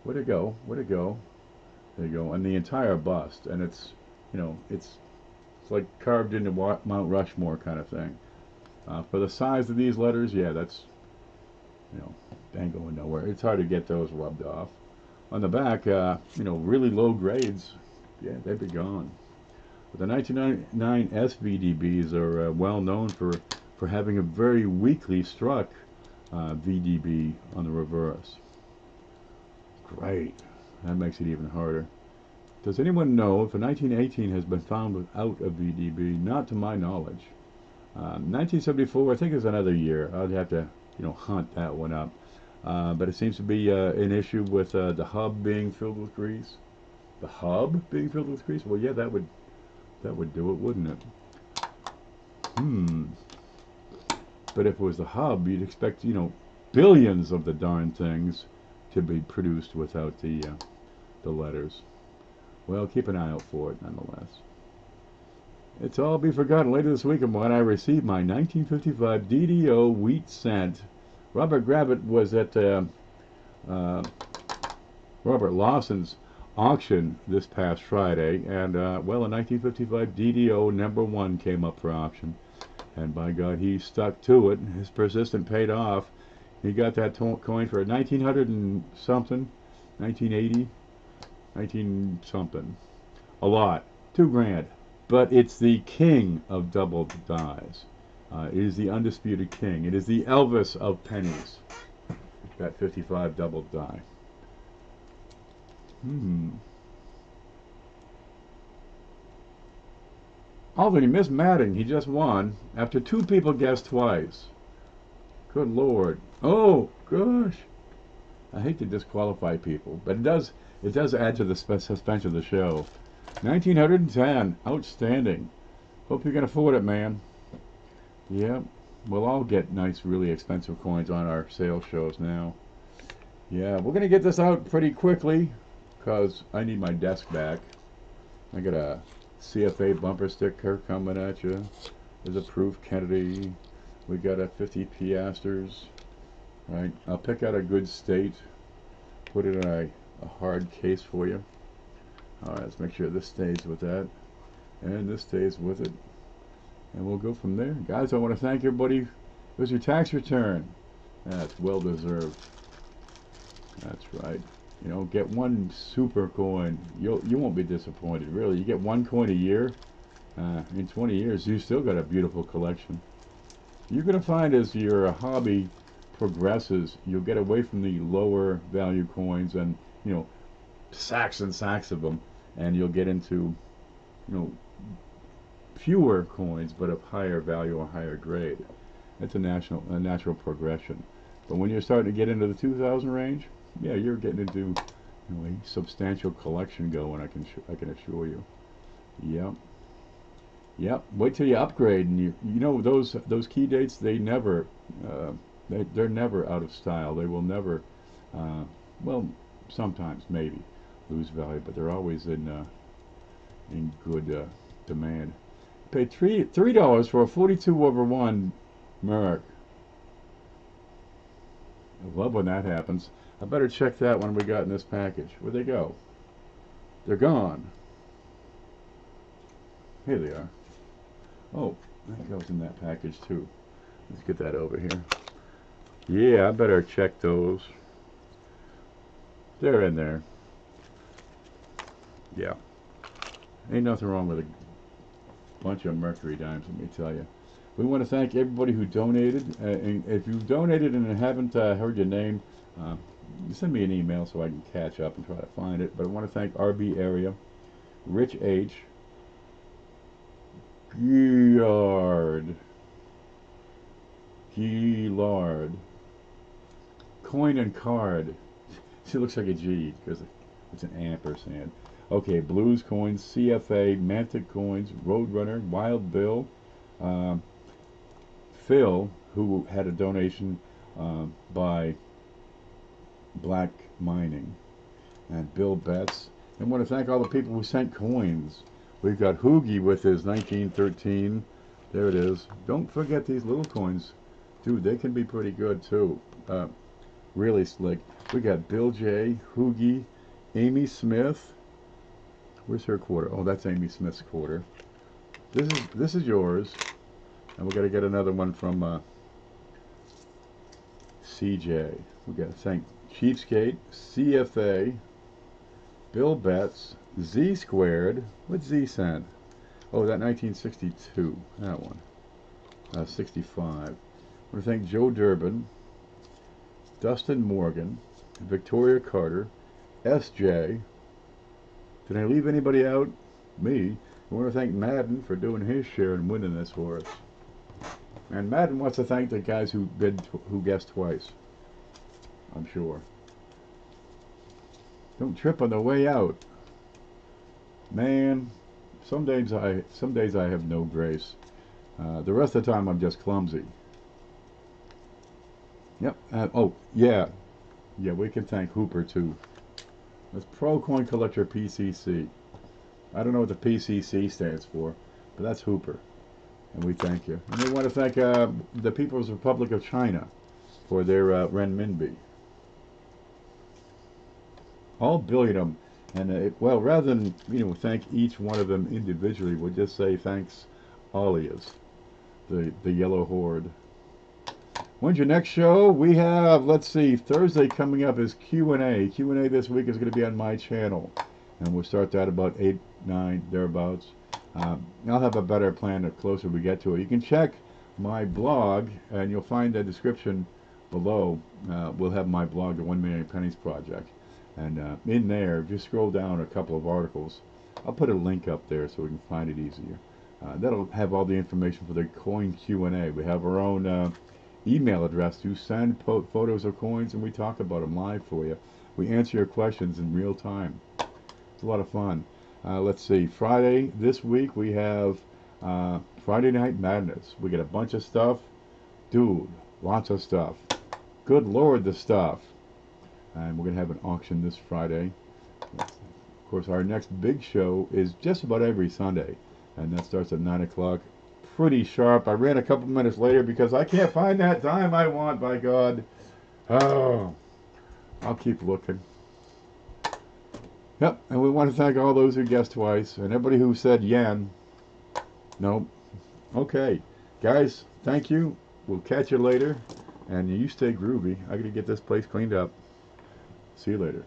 Where'd it go? Where'd it go? There you go. And the entire bust. And it's, you know, it's like carved into Mount Rushmore kind of thing. For the size of these letters, yeah, that's, you know, they ain't going nowhere. It's hard to get those rubbed off. On the back, you know, really low grades, yeah, they'd be gone. But the 1999 SVDBs are well known for having a very weakly struck VDB on the reverse. Great. That makes it even harder. Does anyone know if a 1918 has been found without a VDB? Not to my knowledge. 1974, I think, is another year. I'd have to, you know, hunt that one up. But it seems to be an issue with the hub being filled with grease. The hub being filled with grease? Well, yeah, that would do it, wouldn't it? But if it was the hub, you'd expect, you know, billions of the darn things to be produced without the letters. Well, keep an eye out for it, nonetheless. It's all be forgotten later this week when I received my 1955 DDO wheat cent. Robert Gravitt was at Robert Lawson's auction this past Friday, and well, a 1955 DDO #1 came up for auction, and by God, he stuck to it. His persistence paid off. He got that coin for 1900 and something, 1980, 19 something, a lot, $2 grand. But it's the king of double dies. It is the undisputed king. It is the Elvis of pennies. That 55 double die. Albany, Miss Madding, he just won after 2 people guessed twice. Good Lord. Oh, gosh. I hate to disqualify people, but it does add to the suspense of the show. 1910. Outstanding. Hope you can afford it, man. Yep. We'll all get nice, really expensive coins on our sale shows now. Yeah, we're going to get this out pretty quickly because I need my desk back. I got a CFA bumper sticker coming at you. There's a proof Kennedy. We got a 50 piasters. Right. I'll pick out a good state. Put it in a hard case for you. Alright, let's make sure this stays with that. And this stays with it. And we'll go from there. Guys, I want to thank everybody. It was your tax return. That's well deserved. That's right. You know, get one super coin. You won't be disappointed, really. You get one coin a year. In 20 years, you still got a beautiful collection. You're going to find as your hobby progresses, you'll get away from the lower value coins and, you know, sacks and sacks of them, and you'll get into, you know, fewer coins but of higher value or higher grade. It's a natural progression. But when you're starting to get into the 2,000 range, yeah, you're getting into, you know, a substantial collection going. I can assure you. Yep. Yep. Wait till you upgrade, and you know those key dates, they never they're never out of style. They will never, well, sometimes maybe lose value, but they're always in good demand. Paid $3 for a 42/1 Merc. I love when that happens. I better check that one we got in this package. Where'd they go? They're gone. Here they are. Oh, that goes in that package too. Let's get that over here. Yeah, I better check those. They're in there. Yeah. Ain't nothing wrong with a bunch of Mercury dimes, let me tell you. We want to thank everybody who donated. And if you've donated and haven't heard your name, send me an email so I can catch up and try to find it. But I want to thank RB Area, Rich H, Gillard, Coin and Card. She looks like a G because it's an ampersand. Okay, Blues Coins, CFA, Mantic Coins, Roadrunner, Wild Bill, Phil, who had a donation by Black Mining, and Bill Betts. And I want to thank all the people who sent coins. We've got Hoogie with his 1913. There it is. Don't forget these little coins. Dude, they can be pretty good too. Really slick. We got Bill J, Hoogie, Amy Smith. Where's her quarter? Oh, that's Amy Smith's quarter. This is yours. And we're going to get another one from CJ. We got to thank Cheapskate, CFA, Bill Betts, Z Squared. What's Z sent? Oh, that 1962. That one. 65. I want to thank Joe Durbin, Dustin Morgan, Victoria Carter, SJ. Did I leave anybody out? Me. I want to thank Madden for doing his share and winning this for us. And Madden wants to thank the guys who guessed twice. I'm sure. Don't trip on the way out. Man, some days I have no grace. The rest of the time I'm just clumsy. Yep. Oh, yeah. Yeah, we can thank Hooper too. That's Pro Coin Collector PCC. I don't know what the PCC stands for, but that's Hooper. And we thank you. And we want to thank the People's Republic of China for their renminbi. All billion of them. And well, rather than thank each one of them individually, we'll just say thanks, Alias, the yellow horde. When's your next show? We have, let's see, Thursday coming up is Q&A. Q&A this week is going to be on my channel. And we'll start that about 8, 9, thereabouts. I'll have a better plan the closer we get to it. You can check my blog, and you'll find the description below. We'll have my blog, the 1 Million Pennies Project. And in there, just scroll down a couple of articles. I'll put a link up there so we can find it easier. That'll have all the information for the coin Q&A. We have our own email address. You send photos of coins and we talk about them live for you. We answer your questions in real time. It's a lot of fun. Let's see, Friday this week we have Friday Night Madness. We get a bunch of stuff. Dude, lots of stuff. Good Lord, the stuff. And we're going to have an auction this Friday. Of course, our next big show is just about every Sunday. And that starts at 9 o'clock. Pretty sharp. I ran a couple minutes later because I can't find that time I want, by God. Oh, I'll keep looking. Yep, and we want to thank all those who guessed twice, and everybody who said yen. Nope. Okay, guys, thank you. We'll catch you later, and you stay groovy. I got to get this place cleaned up. See you later.